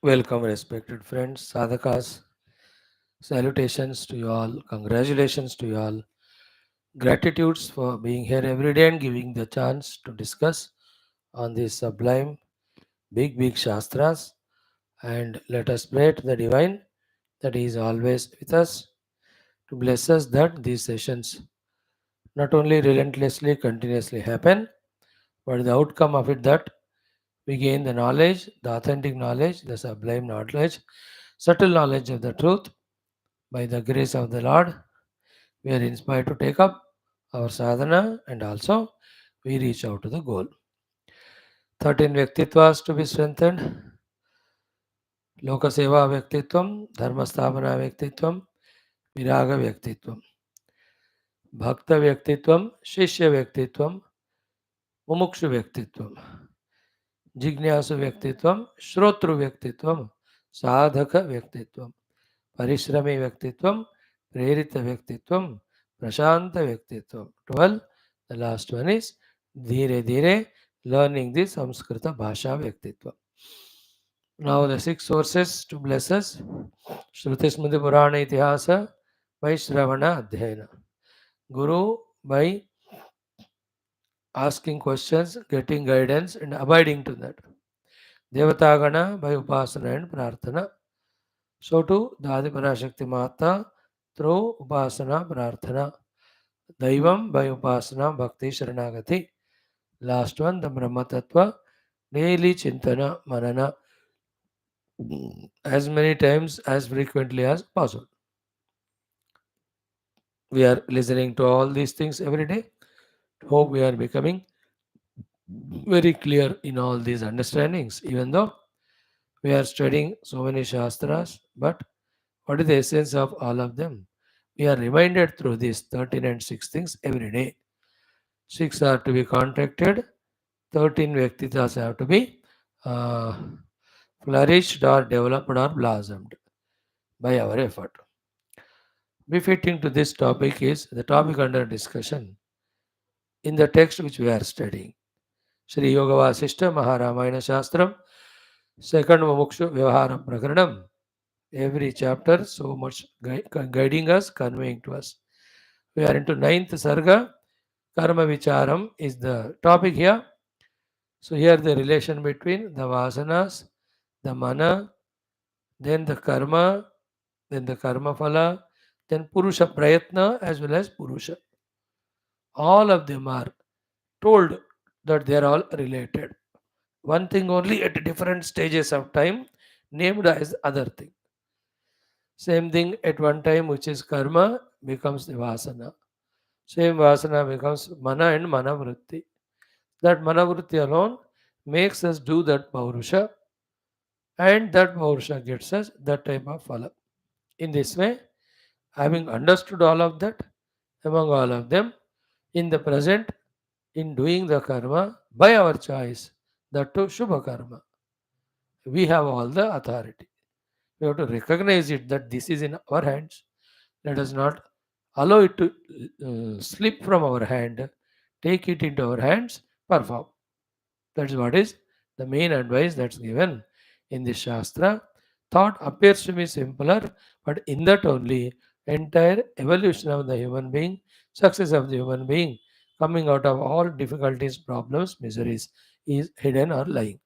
Welcome, respected friends, sadhakas. Salutations to you all. Congratulations to you all. Gratitudes for being here every day and giving the chance to discuss on these sublime, big Shastras. And let us pray to the Divine that He is always with us to bless us that these sessions not only relentlessly, continuously happen, but the outcome of it that we gain the knowledge, the authentic knowledge, the sublime knowledge, subtle knowledge of the truth by the grace of the Lord. We are inspired to take up our sadhana and also we reach out to the goal. 13 Vyaktitwas to be strengthened. Lokaseva Vyaktitvam, Dharmasthabana Vyaktitvam, Viraga Vyaktitvam, Bhakta Vyaktitvam, Shishya Vyaktitvam, Mumukshu Vyavahara, Jignasu Vyaktitvam, Shrotru Vyaktitvam, Sadhaka Vyaktitvam, Parishrami Vyaktitvam, Prerita Vyaktitvam, Prashanta Vyaktitvam. 12. The last one is Dhire Dhire, learning the Samskrita Bhasha Vyaktitvam. Now the 6 sources to bless us. Shruti Smriti Purana Itihasa by Shravana Adhyayana. Guru by asking questions, getting guidance and abiding to that. Devatagana by Upasana and Prarthana. So too the Adiparashakti Mata through Upasana Prarthana. Daivam by Upasana Bhakti Sharanagati. Last one, the Brahma Tattva, daily Chintana Manana, as many times as frequently as possible. We are listening to all these things every day. Hope we are becoming very clear in all these understandings, even though we are studying so many Shastras, but what is the essence of all of them? We are reminded through these 13 and 6 things every day. 6 are to be contracted, 13 Vyaktitas have to be uh, flourished or developed or blossomed by our effort. Befitting to this topic is the topic under discussion in the text which we are studying. Shri Yoga Vaashishtha Maharamayana Shastram, second Mumukshu Vyavahara Prakaranam. Every chapter so much guiding us, conveying to us. We are into 9th Sarga. Karma Vicharam is the topic here. So here the relation between the Vasanas, the Mana, then the Karma, then the Karma Phala, then Purusha Prayatna as well as Purusha. All of them are told that they are all related. One thing only at different stages of time named as other thing. Same thing at one time which is karma becomes the vasana. Same vasana becomes mana and manavritti. That manavritti alone makes us do that paurusha and that paurusha gets us that type of phala. In this way, having understood all of that, among all of them, in the present, in doing the karma by our choice, that too Shubha karma, we have all the authority. We have to recognize it that this is in our hands. Let us not allow it to slip from our hand. Take it into our hands, perform. That's what is the main advice that's given in this Shastra. Thought appears to be simpler, but in that only entire evolution of the human being, success of the human being, coming out of all difficulties, problems, miseries, is hidden or lying.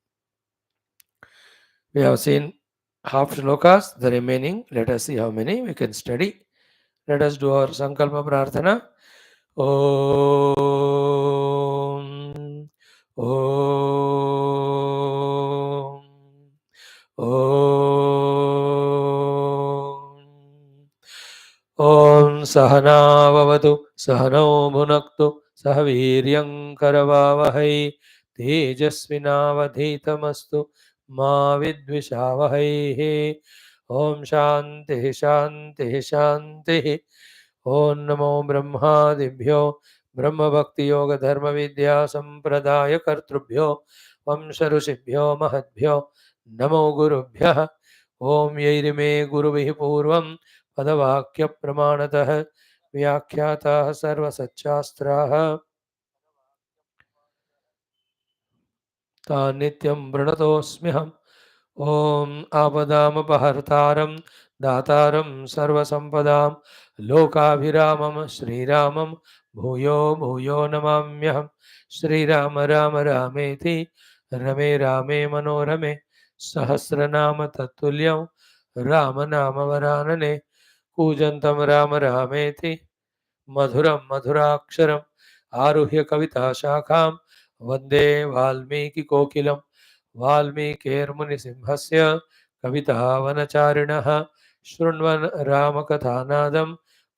We have seen half shlokas, the remaining, let us see how many we can study. Let us do our Sankalpa Prarthana. Om. Om. Om. Om Sahanavavatu Sahano Bhunaktu Sahaviryam Karavavahai Tejasvinavadhitamastu Ma Vidvishavahai. Om Shanti Shanti Shanti. Om Namo Brahmadibhyo Brahma Bhakti Yoga Dharma Vidya Sampradaya Kartrubhyo Vamsharusibhyo Mahadbhyo Namo Gurubhyah. Om Yairime Gurubhi Purvam पदवाक्य प्रमाणतः व्याख्याताः सर्वसच्चास्त्राः तान् नित्यं प्रणतोऽस्म्यहम् ॐ आपदामपहर्तारं दातारं सर्वसम्पदां लोकाभिरामं श्रीरामं भूयो भूयो नमाम्यहं। श्रीराम राम रामेति रमे रामे मनोरमे सहस्रनाम तत्तुल्यं रामनामवरानने। कूजन्तं राम रामेति मधुरं मधुराक्षरम् आरुह्य कविताशाखां वन्दे वाल्मीकिकोकिलं। वाल्मीकिर्मुनिसिंहस्य कवितावनचारिणः शृण्वन् रामकथानादं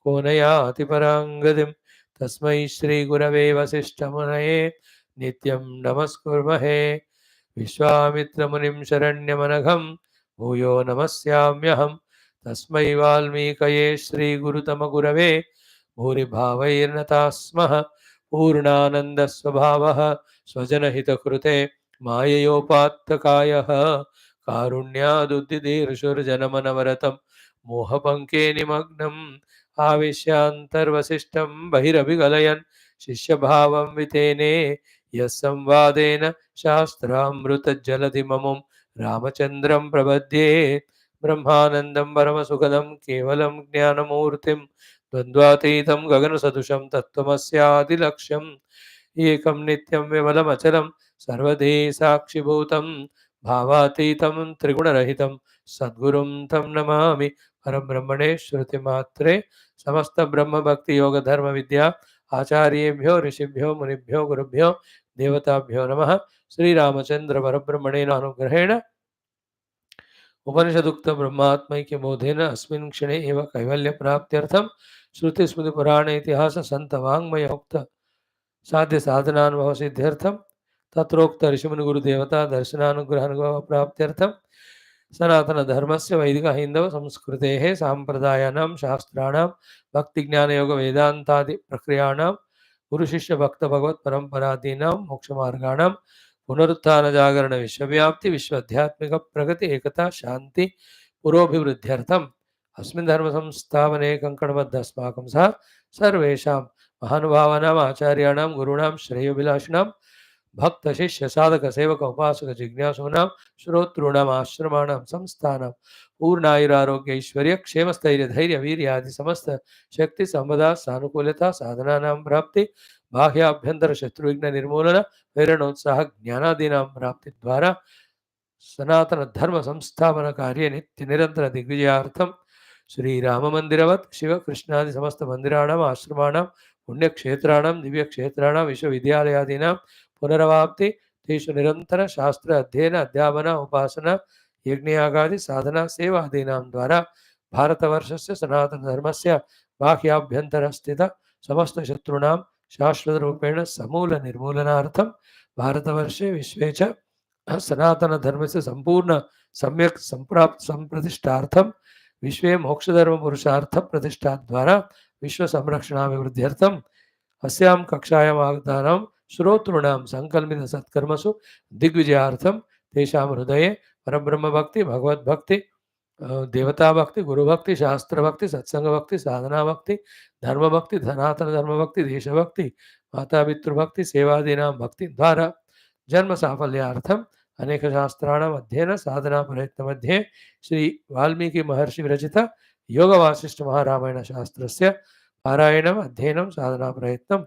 को न याति पराङ्गतिं। तस्मै श्रीगुरवे वसिष्ठमुनये नित्यं नमस्कुर्महे। विश्वामित्रमुनिं शरण्यमनघं भूयो नमस्याम्यहं। तस्मै वाल्मीकये श्रीगुरुतमगुरवे भूरिभावैर्नताः स्मः। पूर्णानन्दस्वभावः स्वजनहितकृते माययोपात्तकायः कारुण्यादुद्दिदीर्षुर्जनमनवरतं मोहपङ्के निमग्नम् आविश्यान्तर्वसिष्ठं बहिरभिगलयन् शिष्यभावं वितेने यः संवादेन शास्त्रामृतज्जलधिममुं रामचन्द्रं प्रपद्ये। ब्रह्मानन्दं परमसुखदं केवलं ज्ञानमूर्तिं द्वन्द्वातीतं गगनसदृशं तत्त्वमस्यादिलक्ष्यम् एकं नित्यं विमलमचलं सर्वधी साक्षिभूतं भावातीतं त्रिगुणरहितं सद्गुरुं तं नमामि। परब्रह्मणे श्रुतिमात्रे समस्तब्रह्मभक्तियोगधर्मविद्या आचार्येभ्यो ऋषिभ्यो मुनिभ्यो गुरुभ्यो देवताभ्यो नमः। श्रीरामचन्द्र परब्रह्मणेन अनुग्रहेण उपनिषदुक्त ब्रह्मात्मैक्यबोधेन अस्मिन् क्षणे एव कैवल्यप्राप्त्यर्थं श्रुतिस्मृतिपुराण इतिहास सन्तवाङ्मय उक्त साध्य साधनानुभव सिद्ध्यर्थं तत्रोक्त ऋषिमुनिगुरुदेवता दर्शनानुग्रहानुभव प्राप्त्यर्थं सनातन धर्मस्य वैदिक हिंदव संस्कृतेः सांप्रदायानां शास्त्राणां भक्तिज्ञानयोग वेदान्तादि प्रक्रियाणां गुरुशिष्य भक्त भगवत परंपरादीनां मोक्षमार्गाणां पुनरुत्थान जागरण विश्वव्याप्ति विश्वाध्यात्मिक प्रगति एकता शांति पुरोभिवृद्ध्यर्थम् अस्मिन् धर्म संस्थापने कंकणबद्ध अस्माकं सह सर्वेषां महानुभावानाम् आचार्याणां गुरूणां श्रेयोभिलाषिणां भक्त शिष्य साधक सेवक उपासक जिज्ञासूनां श्रोतॄणाम् आश्रमाणां संस्थानां पूर्णायुरारोग्य ऐश्वर्य क्षेम स्थैर्य धैर्य वीर्य आदि समस्त शक्ति संपदा सानुकूलता साधनानां प्राप्ति बाह्याभ्यंतर शत्रुविघ्न निर्मूलन प्रेरणोत्साह ज्ञानादीनां प्राप्ति द्वारा सनातन धर्म संस्थापन कार्य नित्य निरंतर दिग्विजयार्थम श्रीराम मंदिरवत् शिव कृष्णादि समस्त मंदिराणाम् आश्रमाणां पुण्यक्षेत्राणां दिव्यक्षेत्राणां विश्वविद्यालयादीनां पुनरवाप्ति तेषु निरंतर शास्त्र अध्ययन अध्यापन उपासना यज्ञयागादि साधना सेवादीनां द्वारा भारतवर्षस्य सनातन धर्मस्य बाह्याभ्यंतर स्थित समस्त शत्रूणां शाश्वत रूपेण समूल निर्मूलनार्थं भारतवर्षे विश्वे च सनातन धर्म से संपूर्ण सम्यक संप्राप्त संप्रतिष्ठार्थम विश्वे मोक्षधर्म पुरुषार्थ प्रतिष्ठा द्वारा विश्व संरक्षणाभिवृद्ध्यर्थम अस्यां कक्षायाम् आगतानां श्रोतॄणां संकल्पित सत्कर्मसु दिग्विजयार्थम तेषां हृदये परब्रह्म भक्ति भगवत भक्ति देवता भक्ति गुरु भक्ति शास्त्र भक्ति सत्संग भक्ति साधना भक्ति धर्म भक्ति सनातन धर्म भक्ति देश भक्ति माता पितृ भक्ति सेवादीनां भक्ति द्वारा जन्म साफल्यार्थम अनेक शास्त्राणाम् अध्ययन साधना प्रयत्न मध्ये श्री वाल्मीकि महर्षि विरचित योग वासिष्ठ महारामायण शास्त्रस्य पारायणम् अध्ययनं साधना प्रयत्नं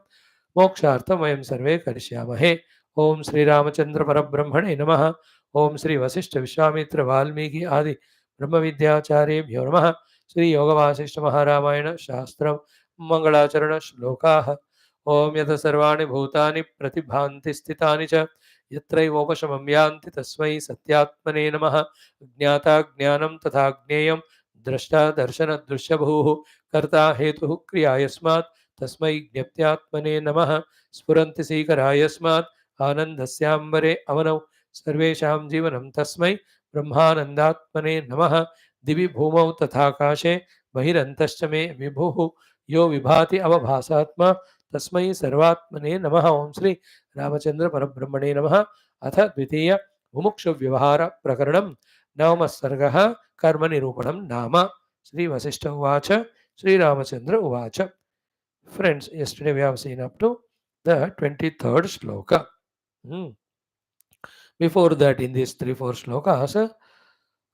मोक्षार्थं वयं सर्वे करिष्यामहे। ओम श्री रामचंद्र परब्रह्मणे नमः। ओम श्री वशिष्ठ विश्वामित्र वाल्मीकि आदि ब्रह्म विद्याचार्येभ्यो नमः। श्री योग वासिष्ठ महारामायण शास्त्रं मंगलाचरण श्लोकाः। ओम यत सर्वाणि भूतानि प्रतिभान्ति स्थितानि च यत्रैवोपशमं यान्ति तस्मै सत्यात्मने नमः। ज्ञाता ज्ञानं तथा ज्ञेयं द्रष्टा दर्शन दृश्यभूः कर्ता हेतुः क्रिया यस्मात् तस्मै ज्ञप्त्यात्मने नमः। स्फुरन्ति सीकरा यस्मात् आनन्दस्याम्बरे अवनौ सर्वेषां जीवनं तस्मै ब्रह्मानन्दात्मने नमः। दिवि भूमौ तथाकाशे बहिरन्तश्च मे विभुः यो विभाति अवभासात्मा तस्मै सर्वात्मने नमः। ओम श्री रामचंद्र परब्रह्मणे नमः। अथ द्वितीय मुमुक्षु व्यवहार प्रकरणं नवमः सर्गः कर्म निरूपणं नाम। श्री वशिष्ठ उवाच श्री रामचंद्र उवाच। Friends, yesterday we have seen up to the 23rd shloka. Before that, in these 3-4 shlokas,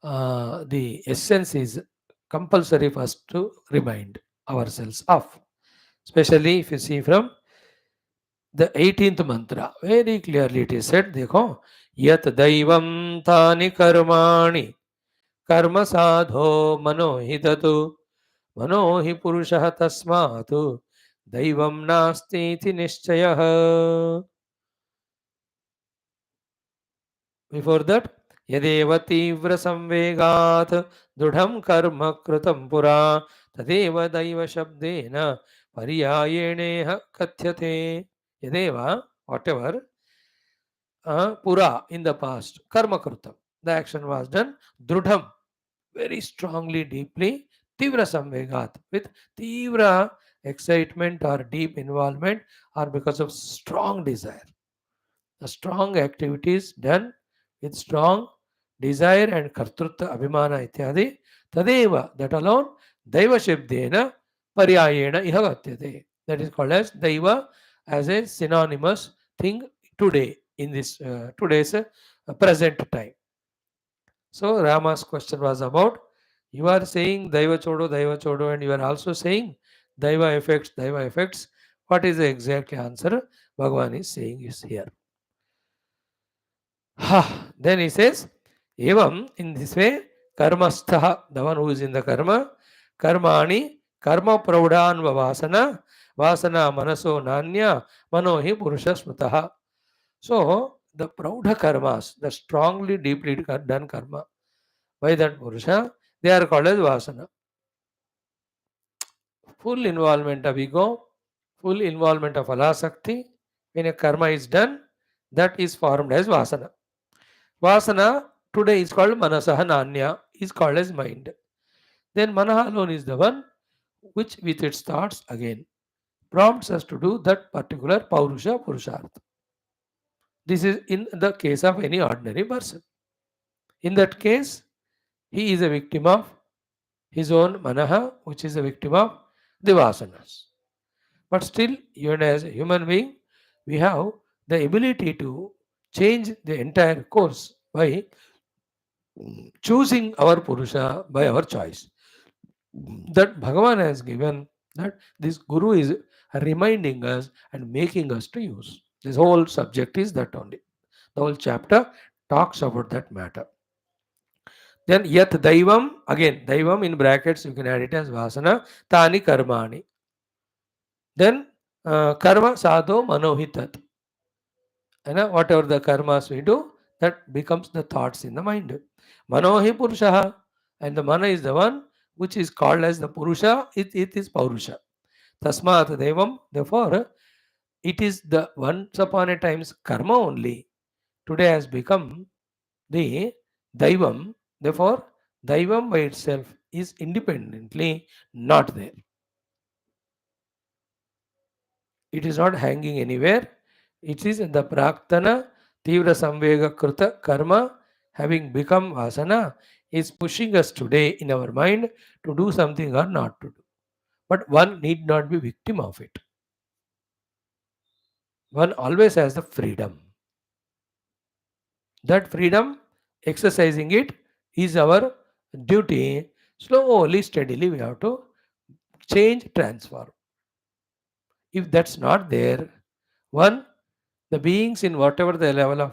the essence is compulsory for us to remind ourselves of. Especially if you see from the 18th mantra, very clearly it is said, देखो, यत दैवं तानि कर्माणि कर्म साधो मनो हि दतु मनो हि पुरुषः तस्मात् दैवं नास्ति इति निश्चयः. Before that, यदेव तीव्र संवेगात् दृढ़ं कर्म कृतं पुरा तदेव दैव शब्देन पर्यायेणेह कथ्यते. Yadeva, whatever, pura in the past, karma krutam, the action was done, drudham, very strongly, deeply, tivra samvegat, with tivra excitement or deep involvement or because of strong desire. The strong activities done with strong desire and kartrutva abhimana ityadi, tadeva, that alone, daiva shabdena paryayena iha gatyate. That is called as daiva as a synonymous thing today in this today's present time. So Rama's question was about, you are saying daiva chodo, and you are also saying daiva effects, daiva effects. What is the exact answer? Bhagavan is saying is here. Then he says, Evam, in this way, karmastha, the one who is in the karma, karmani, karma praudhan vasana, vasana manaso nanya, manohi purusha smutaha. So, the praudha karmas, the strongly, deeply done karma, by that purusha, they are called as vasana. Full involvement of ego, full involvement of alasakti, when a karma is done, that is formed as vasana. Vasana today is called Manasaha Nanya, is called as mind. Then Manaha alone is the one which with its thoughts again prompts us to do that particular Paurusha Purushartha. This is in the case of any ordinary person. In that case, he is a victim of his own Manaha, which is a victim of the Vasanas. But still, even as a human being, we have the ability to change the entire course by choosing our Purusha by our choice. That Bhagavan has given, that this Guru is reminding us and making us to use. This whole subject is that only. The whole chapter talks about that matter. Then Yat Daivam, again Daivam in brackets, you can add it as Vasana, Tani Karmani. Then Karma Sadho Manohitat. And whatever the karmas we do, that becomes the thoughts in the mind. Manohi Purushaha. And the mana is the one which is called as the Purusha, it is Paurusha. Tasmat Devam, therefore, it is the once upon a time's karma only. Today has become the Daivam. Therefore, Daivam by itself is independently not there. It is not hanging anywhere. It is the Praktana Tivra Samvega Kruta Karma having become Vasana is pushing us today in our mind to do something or not to do. But one need not be victim of it. One always has the freedom. That freedom, exercising it, is our duty. Slowly, steadily, we have to change, transform. If that's not there, one, the beings in whatever the level of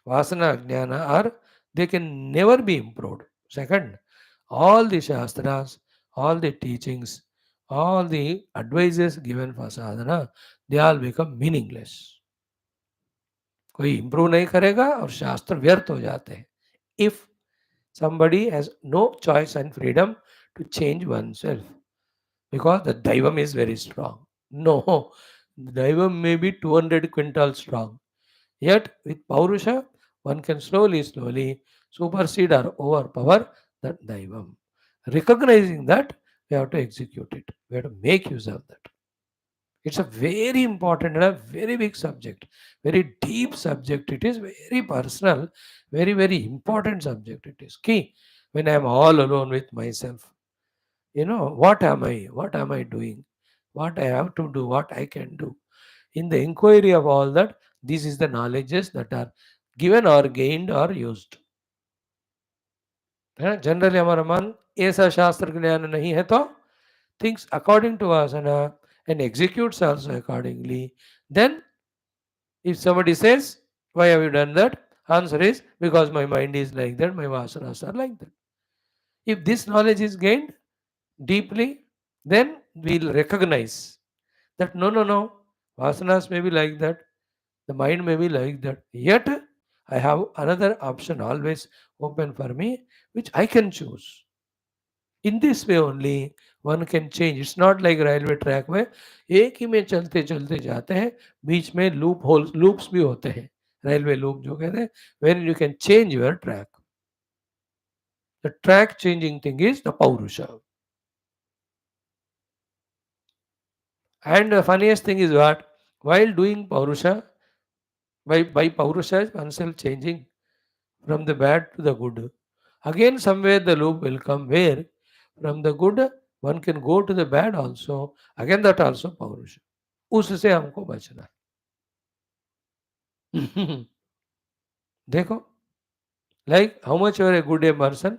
vasana, jnana are, they can never be improved. Second, all the shastras, all the teachings, all the advices given for sadhana, they all become meaningless. कोई improve नहीं करेगा और शास्त्र व्यर्थ हो जाते हैं. If somebody has no choice and freedom to change oneself, because the daivam is very strong. No, the daivam may be 200 quintals strong. Yet with Paurusha, one can slowly, slowly supersede or overpower that daivam. Recognizing that, we have to execute it. We have to make use of that. It's a very important and a very big subject, very deep subject. It is very personal, very, very important subject. It is key. When I am all alone with myself, what am I? What am I doing? What I have to do? What I can do? In the inquiry of all that, this is the knowledges that are given or gained or used. है ना। Generally हमारा मन ऐसा शास्त्र ज्ञान नहीं है तो thinks according to asana and executes also accordingly. Then if somebody says, why have you done that? Answer is, because my mind is like that, my vasanas are like that. If this knowledge is gained deeply, then we'll recognize that no, no, no, vasanas may be like that, the mind may be like that. Yet I have another option always open for me, which I can choose. In this way only one can change. It's not like railway track में एक ही में चलते चलते जाते हैं, बीच में loop hole loops भी होते हैं, रेलवे लूप जो कहते हैं, when you can change your track. The track changing thing is the Paurusha. And the funniest thing is what? While doing Paurusha, by Paurusha, oneself changing from the bad to the good. Again, somewhere the loop will come where from the good one can go to the bad also. Again, that also Paurusha. उससे हमको बचना है। देखो, like how much you are a good a person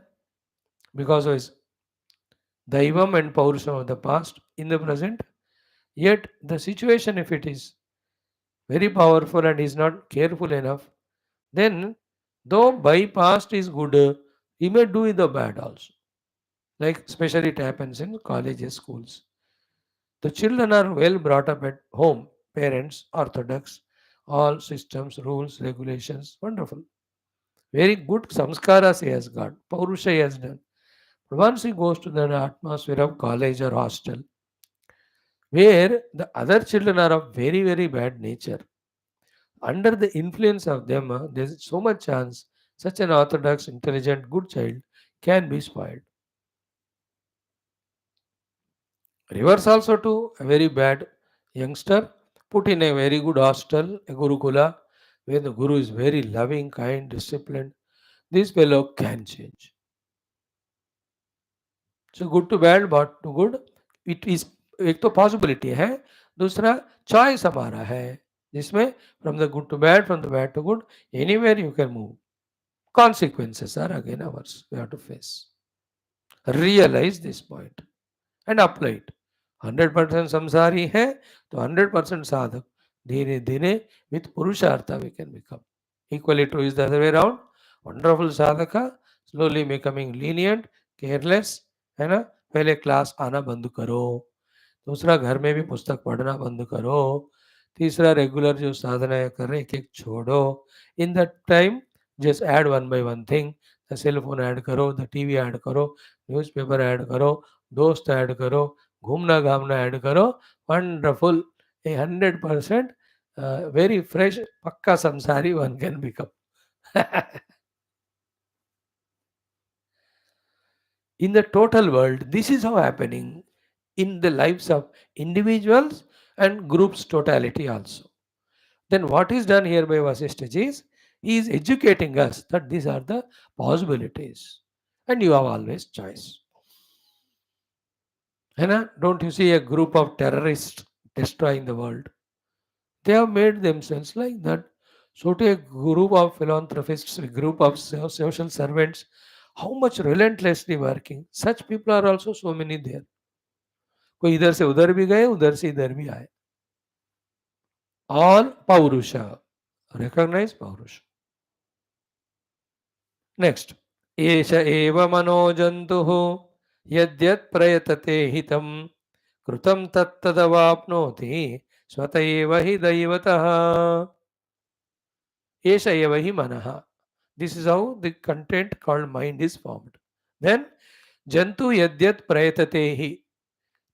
because of his daivam and paurusham of the past in the present. Yet the situation, if it is very powerful and is not careful enough, then though by past is good, he may do the bad also. Like especially it happens in colleges, schools. The children are well brought up at home, parents, orthodox, all systems, rules, regulations, wonderful. Very good samskaras he has got, Paurusha he has done. But once he goes to the atmosphere of college or hostel, where the other children are of very, very bad nature, under the influence of them, there is so much chance such an orthodox, intelligent, good child can be spoiled. Reverse also to a very bad youngster, put in a very good hostel, a Gurukula, where the Guru is very loving, kind, disciplined. This fellow can change. So good to bad but to good it is एक तो possibility है दूसरा choice हमारा है जिसमें from the good to bad from the bad to good anywhere you can move consequences are again ours we have to face realize this point and apply it 100% संसारी है तो 100% साधक धीरे धीरे with पुरुषार्थ we can become equally true is the other way around wonderful sadhaka slowly becoming lenient careless है ना पहले क्लास आना बंद करो दूसरा घर में भी पुस्तक पढ़ना बंद करो तीसरा रेगुलर जो साधना कर रहे एक एक छोड़ो in the time just add one by one thing the cell phone add करो द टीवी ऐड करो न्यूज़पेपर ऐड करो दोस्त ऐड करो घूमना घामना ऐड करो वंडरफुल ए 100% वेरी फ्रेश पक्का संसारी one can become in the total world, this is how happening in the lives of individuals and groups totality also. Then what is done here by Vaashishtha is, he is educating us that these are the possibilities and you have always choice. Don't you see a group of terrorists destroying the world? They have made themselves like that. So to a group of philanthropists, a group of social servants, how much relentlessly working. Such people are also so many there. कोई इधर से उधर भी गए उधर से इधर भी आए all paurusha recognize paurusha next एष एव मनोजन्तुः यद्यत् प्रयतते हितं कृतं तत्तदवाप्नोति स्वत एव हि दैवतः एष एव हि मनः this is how the content called mind is formed then jantu yadyat prayatate hi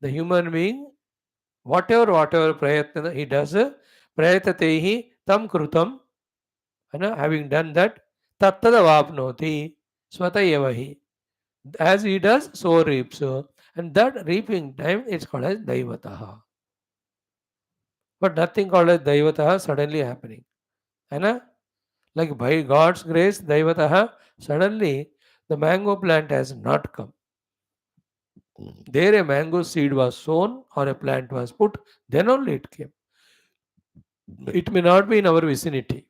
the human being whatever prayatna he does prayatatehi tam krutam having done that tattadavapnoti swatayevahi as he does so reaps and that reaping time it's called as daivataha but nothing called as daivataha suddenly happening like by God's grace daivataha suddenly the mango plant has not come there a mango seed was sown or a plant was put then only it came. It may not be in our vicinity,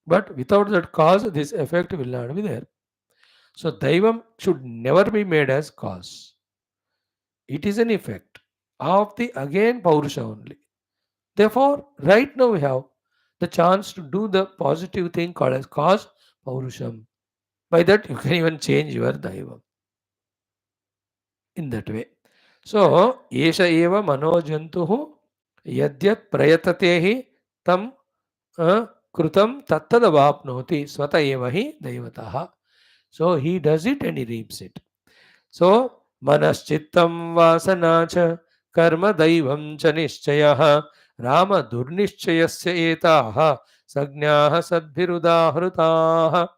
but without that cause, this effect will not be there. So Daivam should never be made as cause. It is an effect of the again Paurusha only. Therefore, right now we have the chance to do the positive thing called as cause Paurusham. By that you can even change your Daivam in that way. So, Esha eva manojantuhu yadyat prayatatehi tam krutam tattadavapnoti swata eva hi daivataha. So, he does it and he reaps it. So, manaschittam vasanacha karma daivam cha nischayah rama durnischayasya etaha sagnyaha sadbhirudahrutāha.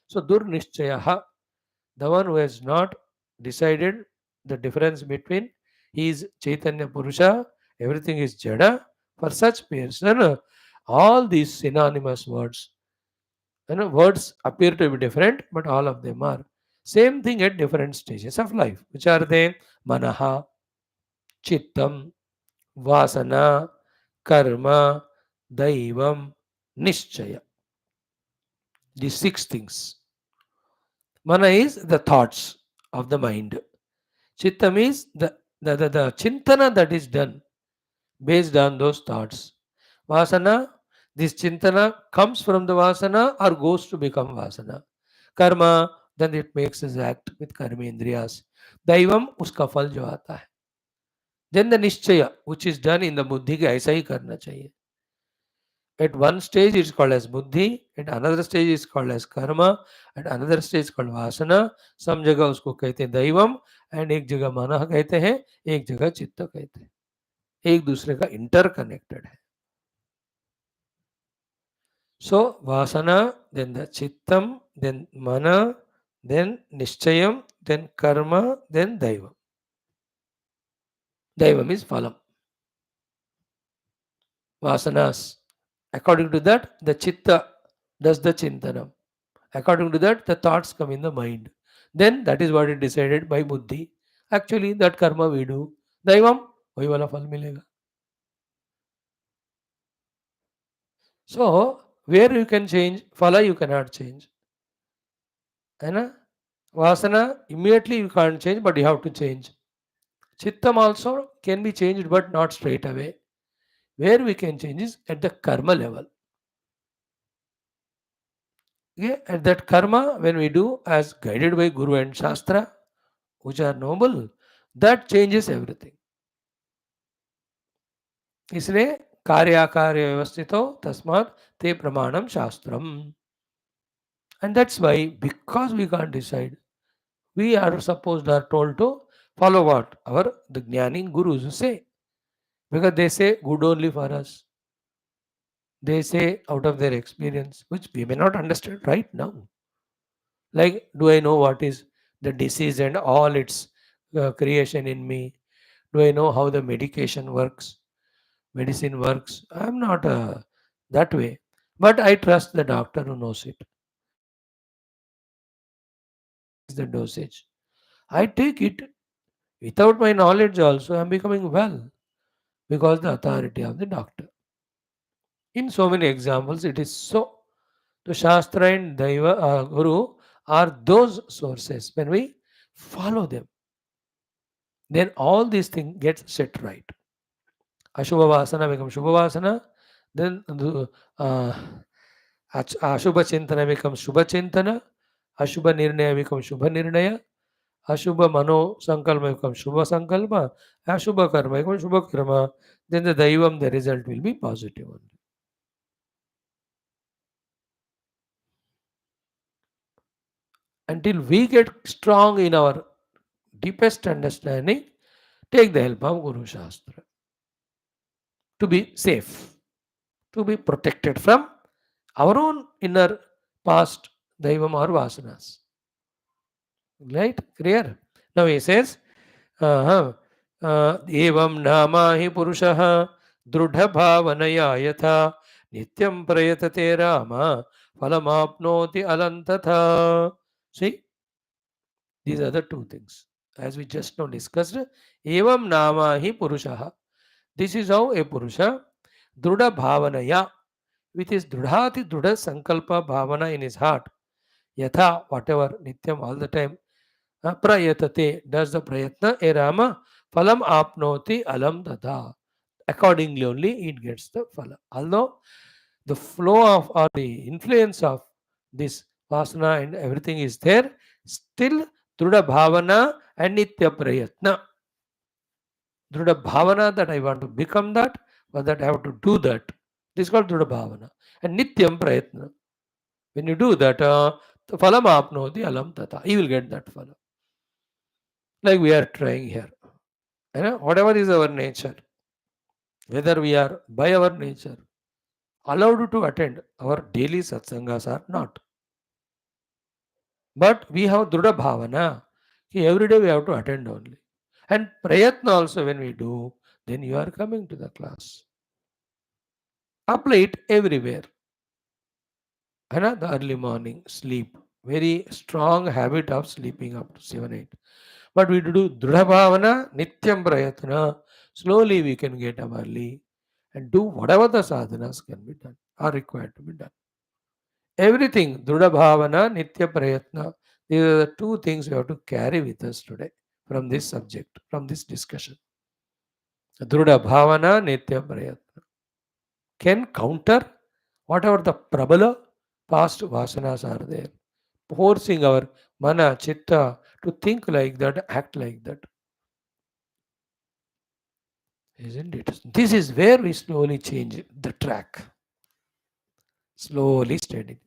So, durnischayah, the one who has not decided the difference between he is Chaitanya Purusha, everything is Jada. For such person, all these synonymous words, words appear to be different, but all of them are same thing at different stages of life. Which are they? Manaha, Chittam, Vasana, Karma, Daivam, Nishchaya. These six things. Mana is the thoughts of the mind. Chittam is the chintana that is done based on those thoughts. Vasana, this chintana comes from the vasana or goes to become vasana. Karma, then it makes us act with karma indriyas. Daivam, uska फल जो आता है. Then the निश्चय, which is done in the बुद्धि के ऐसा ही करना चाहिए. At one stage it's called as buddhi, at another stage it's called as karma, at another stage called vasana. Some जगह उसको कहते हैं दैवम and एक जगह मनः कहते हैं, एक जगह चित्त कहते हैं. एक दूसरे का इंटरकनेक्टेड है. So vasana, then the chittam, then mana, then nischayam, then karma, then daivam. Daivam is phalam. Vasanas. According to that, the chitta does the chintanam. According to that, the thoughts come in the mind. Then that is what is decided by buddhi. Actually, that karma we do. Daivam, वही वाला फल मिलेगा. So, where you can change, phala you cannot change. है ना? Vasana, immediately you can't change, but you have to change. Chittam also can be changed, but not straight away. Where we can change is at the karma level. Okay? At that karma, when we do as guided by Guru and Shastra, which are noble, that changes everything. इसलिए कार्याकार्य व्यवस्थितो तस्मात् ते प्रमाणम शास्त्रम. And that's why, because we can't decide, we are supposed or told to follow what the Jnani Gurus say. Because they say good only for us. They say out of their experience, which we may not understand right now. Like, do I know what is the disease and all its creation in me? Do I know how the medicine works? I'm not that way. But I trust the doctor who knows it. The dosage. I take it without my knowledge also. I'm becoming well because the authority of the doctor. In so many examples, it is so. The Shastra and Daiva, Guru are those sources. When we follow them, then all these things get set right. Ashubha Vasana becomes Shubha Vasana. Then Ashubha Chintana becomes Shubha Chintana. Ashubha Nirnaya becomes Shubha Nirnaya. Ashubha Mano Sankalpa becomes Shubha Sankalpa. Ashubha Karma becomes Shubha Karma. Then the Daivam, the result will be positive only. Until we get strong in our deepest understanding, take the help of Guru Shastra to be safe, to be protected from our own inner past Daivam or Vasanas. Right? Clear? Now he says, Evam Namahi Purushaha Drudha Bhavanaya Yatha Nityam Prayatate Rama Phalamapnoti Alantatha. See? These are the two things. As we just now discussed, Evam Namahi Purushaha. This is how a Purusha, Drudha Bhavanaya, with his Drudhati Drudha Sankalpa Bhavana in his heart, Yatha, whatever, nityam, all the time. Prayatate, does the prayatna, e Rama, phalam apnoti alam tata. Accordingly only it gets the phala. Although the flow of or the influence of this vasana and everything is there, still Druda Bhavana and Nitya Prayatna. Druda Bhavana that I want to become that, but that I have to do that. This is called Druda Bhavana. And Nityam Prayatna. When you do that, Phalam Apnoti Alam Tata. You will get that phala. Like we are trying here. Whatever is our nature, whether we are by our nature allowed to attend our daily satsangas or not. But we have Druda Bhavana. Every day we have to attend only. And Prayatna also when we do, then you are coming to the class. Apply it everywhere. The early morning, sleep. Very strong habit of sleeping up to 7, 8. But we do Druda Bhavana, Nityam Prayatna. Slowly we can get up early and do whatever the sadhanas can be done, are required to be done. Everything, Druda Bhavana, Nitya Prayatna, these are the two things we have to carry with us today from this subject, from this discussion. Druda Bhavana, Nitya Prayatna can counter whatever the prabala past vasanas are there, forcing our mana, chitta to think like that, act like that. Isn't it? This is where we slowly change the track. Slowly, steady.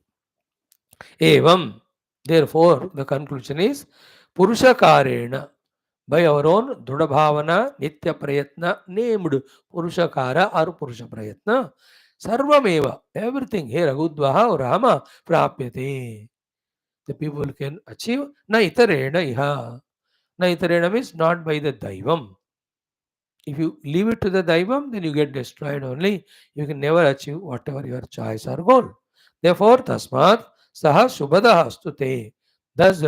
Evam. Therefore, the conclusion is Purusha Karena. By our own Druda Bhavana, Nitya Prayatna, named Purusha Kara or Purusha Prayatna, Sarvameva, everything here, Agudvaha or Rama, Prapyate. The people can achieve Na Itarena Iha. Na Itarena means not by the Daivam. If you leave it to the Daivam, then you get destroyed only. You can never achieve whatever your choice or goal. Therefore, Tasmat Saha Shubhadaha Stute. Thus,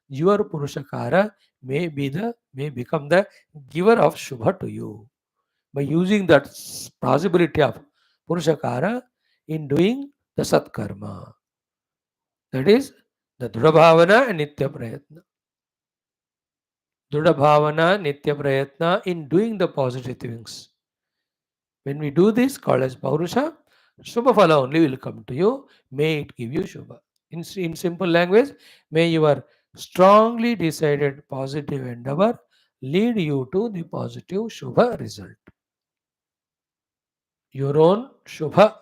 your Purushakara may become the giver of Shubha to you. By using that possibility of Purushakara in doing the Satkarma. That is the Drudabhavana and Nitya Prayatna. Druda Bhavana, Nitya Prayatna in doing the positive things. When we do this, called as Paurusha, Shubha Phala only will come to you. May it give you Shubha. In simple language, may your strongly decided positive endeavor lead you to the positive Shubha result. Your own Shubha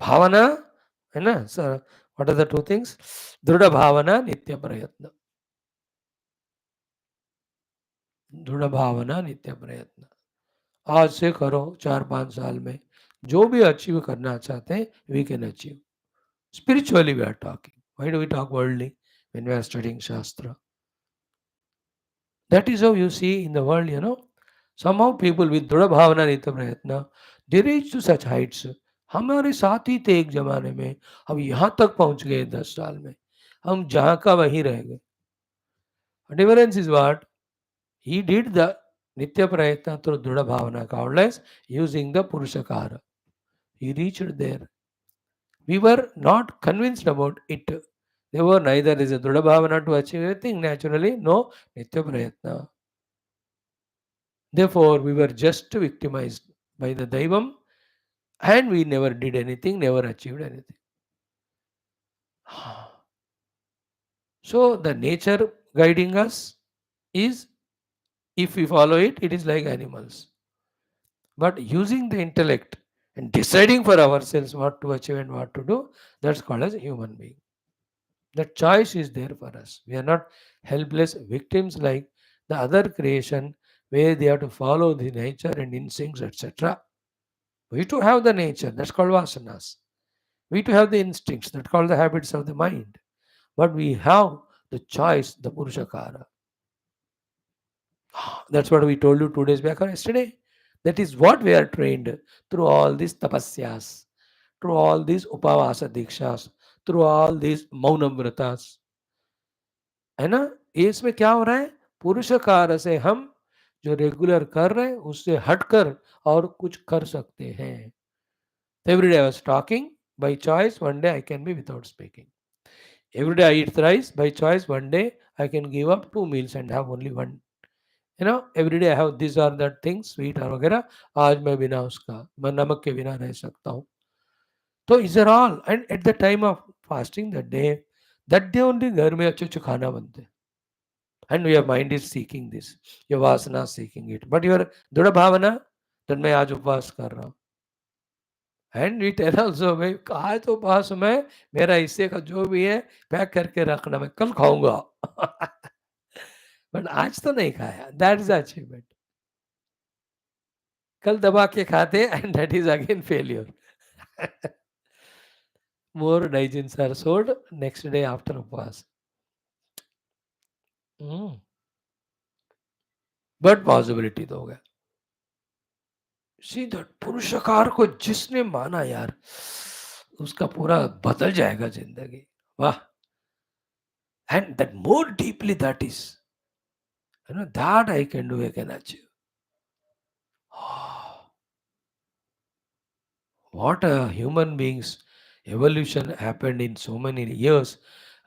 Bhavana, so what are the two things? Druda Bhavana, Nitya Prayatna. दृढ़ भावना नित्य प्रयत्न आज से करो 4-5 साल में जो भी अचीव करना चाहते हैं we can achieve spiritually we are talking. Why do we talk worldly when we are studying Shastra? That is how you see in the world, somehow people with Dhrudha Bhavana Nitya Prayatna, they reach to such heights. हमारे साथ ही थे एक जमाने में अब यहाँ तक पहुँच गए 10 साल में हम जहाँ का वहीं रह गए. Difference is what? He did the Nitya Prayatna through Dhrudha Bhavana, countless, using the Purushakara. He reached there. We were not convinced about it. There were neither is a Dhrudha Bhavana to achieve anything, naturally, no Nitya Prayatna. Therefore, we were just victimized by the Daivam and we never did anything, never achieved anything. So, the nature guiding us is, if we follow it, it is like animals. But using the intellect and deciding for ourselves what to achieve and what to do, that's called as a human being. The choice is there for us. We are not helpless victims like the other creation where they have to follow the nature and instincts, etc. We too have the nature, that's called vasanas. We too have the instincts, that's called the habits of the mind. But we have the choice, the Purushakara. That's what we told you 2 days back or yesterday. That is what we are trained through all these tapasyas, through all these upavasa dikshas, through all these maunam vratas. है ना? इसमें क्या हो रहा है? पुरुषकार से हम जो रेगुलर कर रहे हैं उससे हटकर और कुछ कर सकते हैं. Every day I was talking by choice, one day I can be without speaking. Every day I eat thrice by choice. One day I can give up 2 meals and have only one. Every day I have these or that things, sweet और वगैरह. आज मैं बिना उसका, मैं नमक के बिना रह सकता हूँ. तो these are all. And at the time of fasting, that day only घर में अच्छे अच्छे खाना बनते हैं. And your mind is seeking this. Your vasana is seeking it. But your दृढ़ भावना, that मैं आज उपवास कर रहा हूँ. एंड वी टेल ऑल्सो, भाई आज तो उपवास में मेरा हिस्से का जो भी है पैक करके रखना, मैं कल खाऊंगा. बट आज तो नहीं खाया. That is achievement. कल दबा के खाते and that is again failure. More Digenes are sold next day after upvas. But possibility तो हो गया. सी दैट पुरुषकार को जिसने माना यार, उसका पूरा बदल जाएगा जिंदगी. वाह. And that more deeply that is, that I can do, I can achieve. What a human beings evolution happened in so many years,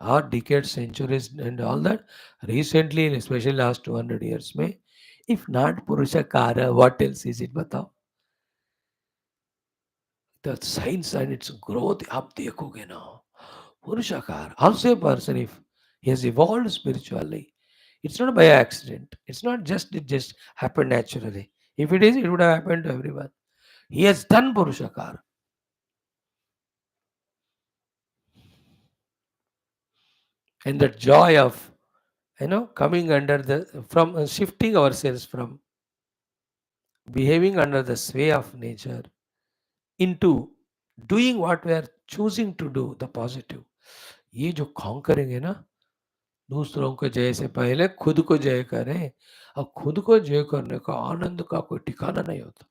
or decades, centuries, and all that. Recently, especially last 200 years, में, if not Purushakara, what else is it? बताओ. The science and its growth, आप देखोगे ना. Purushakara, also a person, if he has evolved spiritually, it's not by accident. It's not just, it just happened naturally. If it is, it would have happened to everyone. He has done Purushakara. And the joy of, coming under from shifting ourselves from behaving under the sway of nature into doing what we are choosing to do, the positive. ये जो conquering है ना, दूसरों को जय से पहले खुद को जय करें. और खुद को जय करने का आनंद का कोई ठिकाना नहीं होता.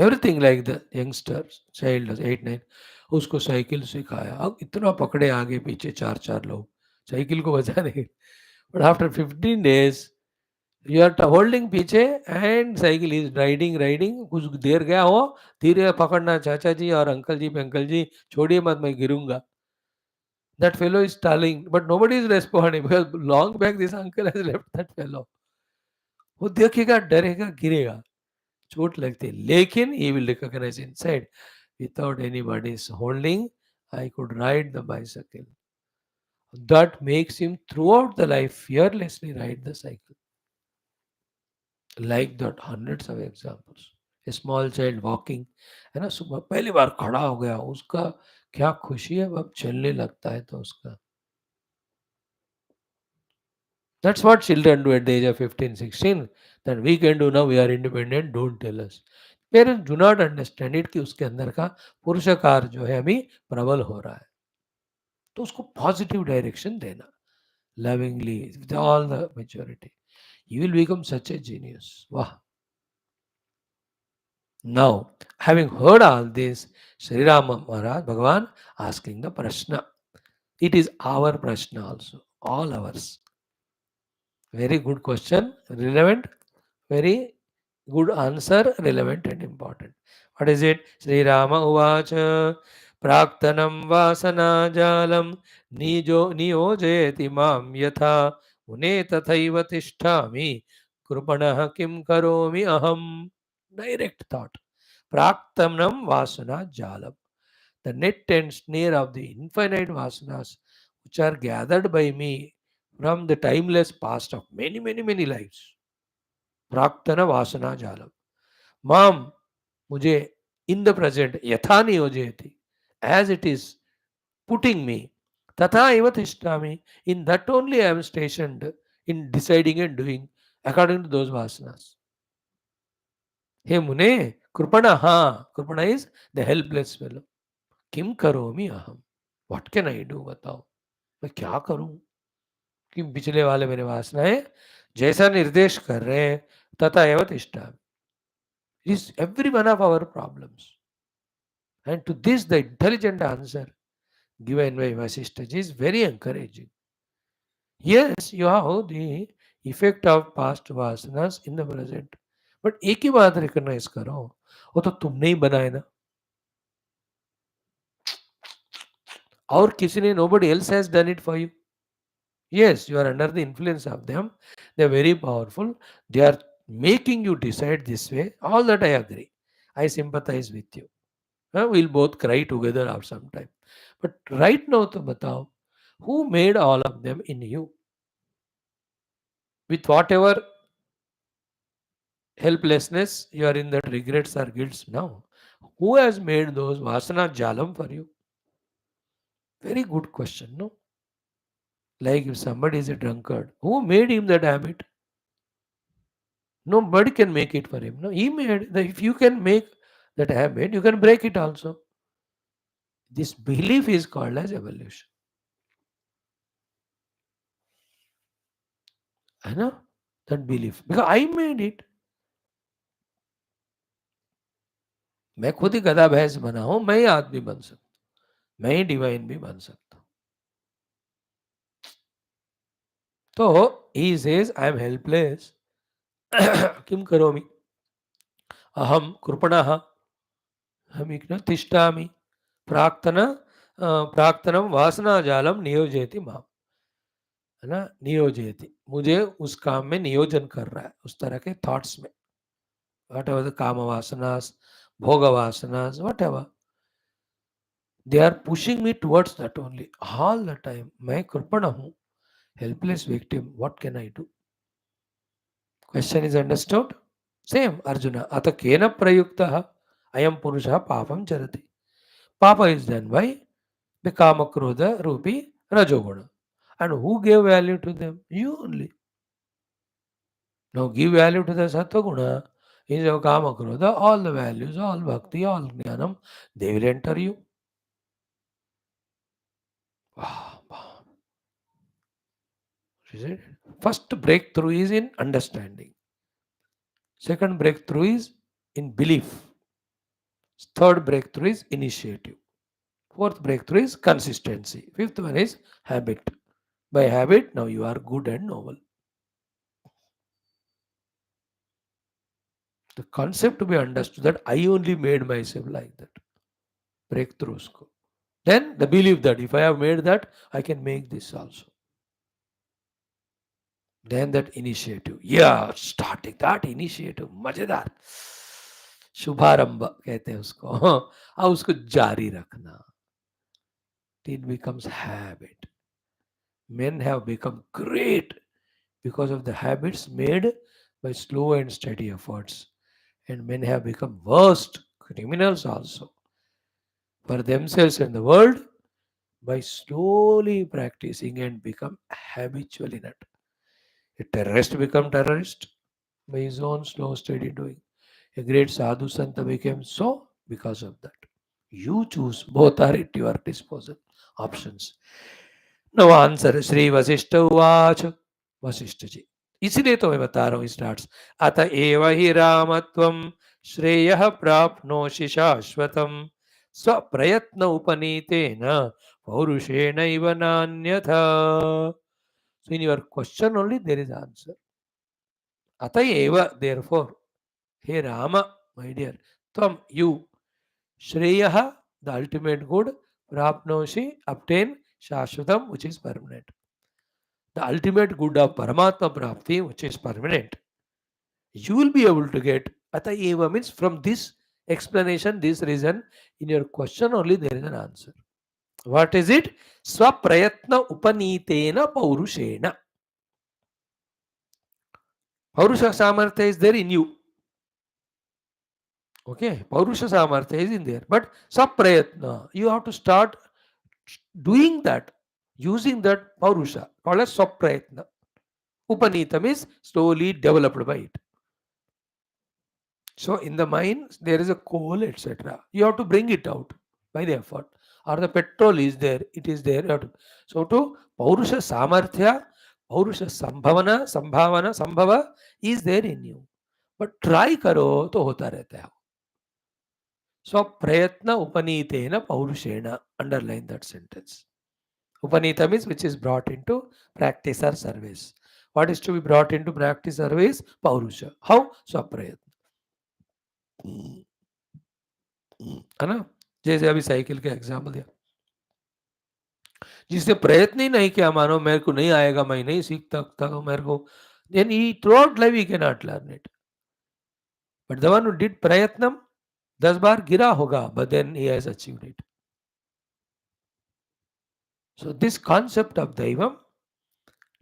Everything like the youngster child 8-9, उसको साइकिल सिखाया. अब इतना पकड़े आगे पीछे 4-4 लोग साइकिल को बचाने. But after 15 days you are holding पीछे and cycle is riding riding. कुछ देर गया हो, धीरे पकड़ना चाचा जी और अंकल जी पे, अंकल जी छोड़िए मत, मैं गिरूंगा. That fellow is stalling but nobody is responding because long back this uncle has left that fellow. वो देखेगा, डरेगा, गिरेगा, चोट लगती है. लेकिन he will recognize inside, without anybody's holding, I could ride the bicycle. That makes him throughout the life fearlessly ride the cycle. Like that, hundreds of examples. A small child walking, है ना, सुबह पहली बार खड़ा हो गया, उसका क्या खुशी है अब चलने लगता है तो उसका. That's what children do at the age of 15-16. That we can do now, we are independent, don't tell us. Parents do not understand it कि उसके अंदर का पुरुषकार जो है अभी प्रबल हो रहा है. तो उसको पॉजिटिव डायरेक्शन देना, lovingly, with all the maturity. You will become such a genius. Wow. Now, having heard all this, Sri Rama Maharaj, Bhagavan, asking the prashna. It is our prashna also, all ours. Very good question, relevant, very good answer, relevant and important. What is it? Sri Rama Uvacha Praktanam Vasana Jalam Niyojeti Mam Yatha Une Tathaiva Tishtami Krupanaha Kim Karomi Aham. Direct thought. Praktanam Vasana Jalam. The net and snare of the infinite vasanas which are gathered by me from the timeless past of many, many, many lives. Praktana Vasana Jalam. Mam, mujhe in the present yatha niyojeti, as it is putting me, tatha eva tishtami, in that only I am stationed in deciding and doing according to those vasanas. Hey Mune, Krupana ha, Krupana is the helpless fellow. Kim karomi aham. What can I do? बताओ मैं क्या करूं कि पिछले वाले मेरे वासनाएं जैसा निर्देश कर रहे हैं, तथा एव तिष्ठा. Is every one of our problems. And to this, the intelligent answer given by Vaashishtha is very encouraging. Yes, you have the effect of past vasanas in the present. But एक ही बात रिकॉग्नाइज करो, वो तो तुमने ही बनाए ना. और किसी ने, nobody else has done it for you. Yes, you are under the influence of them. They are very powerful. They are making you decide this way. All that I agree. I sympathize with you. We'll both cry together or sometime. But right now, to batao, who made all of them in you? With whatever helplessness you are in, that regrets or guilts now. Who has made those vasana jalam for you? Very good question, no? Like if somebody is a drunkard, who made him that habit? Nobody can make it for him. No, he made. If you can make that habit, you can break it also. This belief is called as evolution. है ना? That belief. Because I made it. मैं खुद ही गधा भैंस बना हूं, मैं ही आदमी बन सकता, मैं ही डिवाइन भी बन सकता. तो he says, I am helpless. किम करोमि? अहम कृपणः हमिक न तिष्ठामि. प्राक्तन प्राक्तनम वासनाजालम नियोजयति माम. है ना? नियोजयति, मुझे उस काम में नियोजन कर रहा है, उस तरह के थॉट्स में. Whatever the kama vasanas, bhoga vasanas, whatever, they are pushing me towards that only all the time. मैं कृपण हूँ, helpless victim. What can I do? Question is understood? Same, Arjuna. Ata kena prayuktaha ayam purusha papam charati. Papa is done by the kama krodha rupi rajoguna. And who gave value to them? You only. Now give value to the sattva is your kama krodha, all the values, all bhakti, all jnanam, they will enter you. Is it? First breakthrough is in understanding. Second breakthrough is in belief. Third breakthrough is initiative. Fourth breakthrough is consistency. Fifth one is habit. By habit, now you are good and noble. The concept to be understood that I only made myself like that. Breakthroughs. Then the belief that if I have made that, I can make this also. Then that initiative. Yeah, starting that initiative. मजेदार. शुभारंभ कहते हैं उसको. अब उसको जारी रखना. It becomes habit. Men have become great because of the habits made by slow and steady efforts. And men have become worst criminals also for themselves and the world by slowly practicing and become habitual in it. A terrorist become terrorist by his own slow, steady doing. A great sadhu santa became so because of that. You choose. Both are at your disposal. Options. Now answer. Shri Vasishta Uvacha. Vashishtha ji. इसलिए तो मैं बता रहा हूँ starts. अत एव हि रामत्वं श्रेयः प्राप्नोषि शाश्वतम् स्वप्रयत्न उपनीतेन पौरुषेणैव नान्यथा. So in your question only there is answer. Ata eva, therefore, hey Rama, my dear, tvam, you, Shreyaha, the ultimate good, Prapnoshi, obtain Shashvatam, which is permanent. The ultimate good of Paramatma Prapti, which is permanent, you will be able to get. Ata eva means from this explanation, this reason, in your question only there is an answer. What is it? Swaprayatna upanitena paurushena. Paurusha Samartha is there in you. Okay, Paurusha Samartha is in there. But Saprayatna, you have to start doing that, using that Paurusha, called as Saprayatna. Upanitam is slowly developed by it. So in the mind, there is a coal, etc. You have to bring it out by the effort. Or the petrol is there, it is there. So to Paurusha Samarthya, Paurusha Sambhavana, Sambhava is there in you. But try karo to hota rehta hai. Swaprayatna upanitena paurushena. Underline that sentence. Upanita means which is brought into practice or service. What is to be brought into practice or service? Paurusha. How? Swaprayatna. है ना? जैसे अभी cycle का example दिया. जिसने प्रयत्न ही नहीं किया, मानो मेरे को नहीं आएगा, मैं नहीं सीख सकता तो मेरे को, then he throughout life he cannot learn it. But the one who did prayatnam, 10 बार गिरा होगा, but then he has achieved it. So this concept of Daivam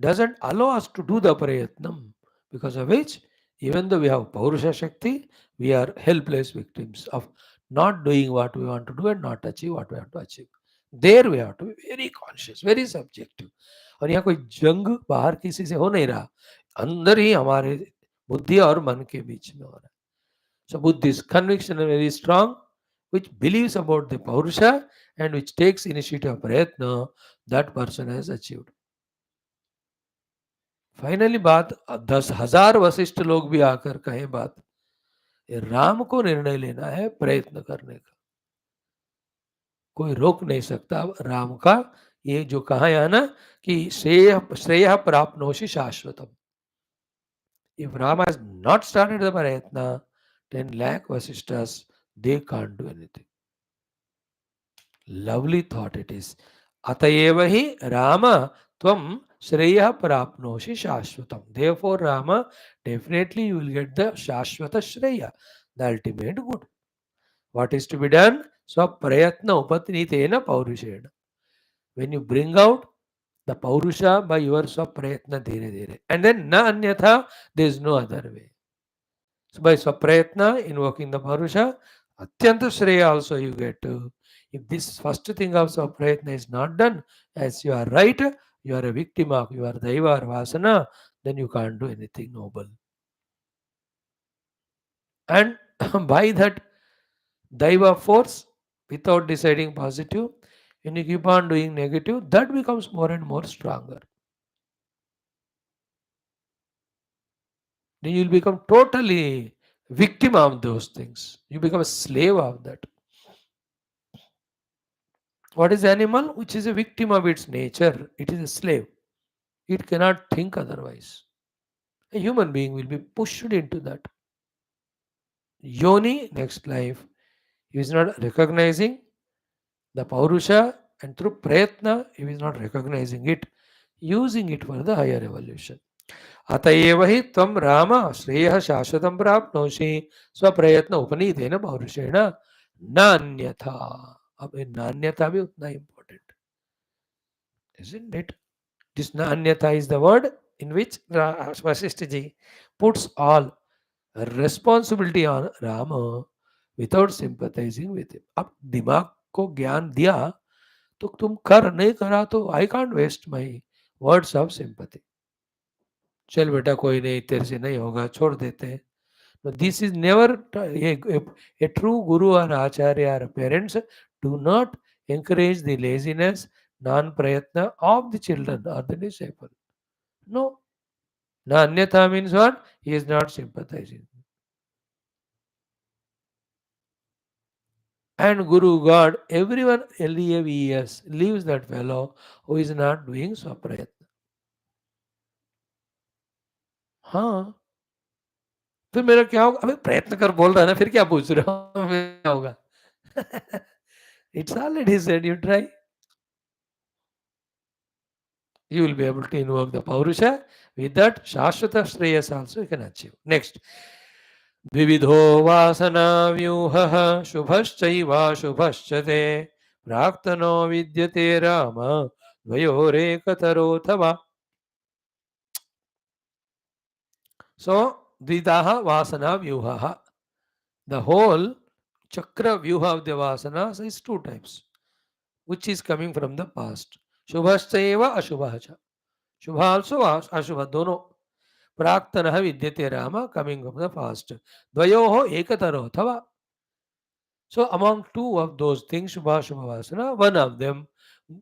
doesn't allow us to do the prayatnam, because of which, even though we have Purusha Shakti, we are helpless victims of not doing what we want to do and not achieve what we want to achieve. There we have to be very conscious, very subjective. और यहाँ कोई जंग बाहर किसी से हो नहीं रहा, अंदर ही हमारे बुद्धि और मन के बीच में हो रहा है. So Buddhist conviction is very strong, which believes about the Purusha and which takes initiative of Prayatna, that person has achieved. Finally बात 10,000 वशिष्ठ लोग भी आकर कहे बात, राम को निर्णय लेना है प्रयत्न करने का, कोई रोक नहीं सकता राम का. ये जो कहा है ना कि श्रेय प्राप्नोषि शाश्वतम. If Rama has not started the prayatna, then like Vasishthas, they can't do anything. Lovely thought it is. Atayeva hi Rama tvam shreya prapnoshi shashvatam. Therefore, Rama, definitely you will get the shashvata shreya, the ultimate good. What is to be done? So, prayatna upatnitena paurushena. When you bring out the paurusha by your prayatna dhire dhire, and then na anyatha, there is no other way. So by Swaprayatna, invoking the Purusha, Atyanta Shreya also you get. If this first thing of Swaprayatna is not done, as you are right, you are a victim of your Daiva or Vasana, then you can't do anything noble. And by that Daiva force, without deciding positive, when you keep on doing negative, that becomes more and more stronger. Then you will become totally victim of those things. You become a slave of that. What is animal? Which is a victim of its nature. It is a slave. It cannot think otherwise. A human being will be pushed into that. Yoni, next life, he is not recognizing the Paurusha, and through Prayatna, he is not recognizing it, using it for the higher evolution. अतएव हि त्वं राम श्रेयः शाश्वतं प्राप्नोषि स्वप्रयत्न उपनीतेन पौरुषेण नान्यथा. अब नान्यथा भी उतना important, isn't it? This naanyata is the word in which Vaashishtha ji puts all responsibility on Rama without sympathizing with him. अब दिमाग को ज्ञान दिया तो तुम कर, नहीं करा तो I can't waste my words of sympathy. चल बेटा कोई नहीं, तेरे से नहीं होगा, छोड़ देते हैं. But this is never a true guru or acharya or parents do not encourage the laziness, non-prayatna of the children or the disciple. No. Na anyatha means what? He is not sympathizing. And Guru, God, everyone LEVES leaves that fellow who is not doing swaprayatna. हाँ, फिर मेरा क्या होगा? अबे प्रयत्न कर बोल रहा है ना, फिर क्या पूछ रहे हो? क्या होगा? It's already said, you try. You will be able to invoke the Paurusha. With that, Shashvata Shreyas also you can achieve. Next. Vividho Vasana Vyuha Shubhaschaiva Shubhaschate Praktano Vidyate Rama Dvayore Katarothava. So, Dvidaha Vasana Vyuha. The whole Chakra Vyuha of the Vasanas is two types, which is coming from the past. Shubhaschaiva Ashubhacha. Shubha also Ashubha, dono. Praktana Vidyate Rama, coming from the past. Dvayoho Ekatarothava. So among two of those things, Shubha Shubhavasana, one of them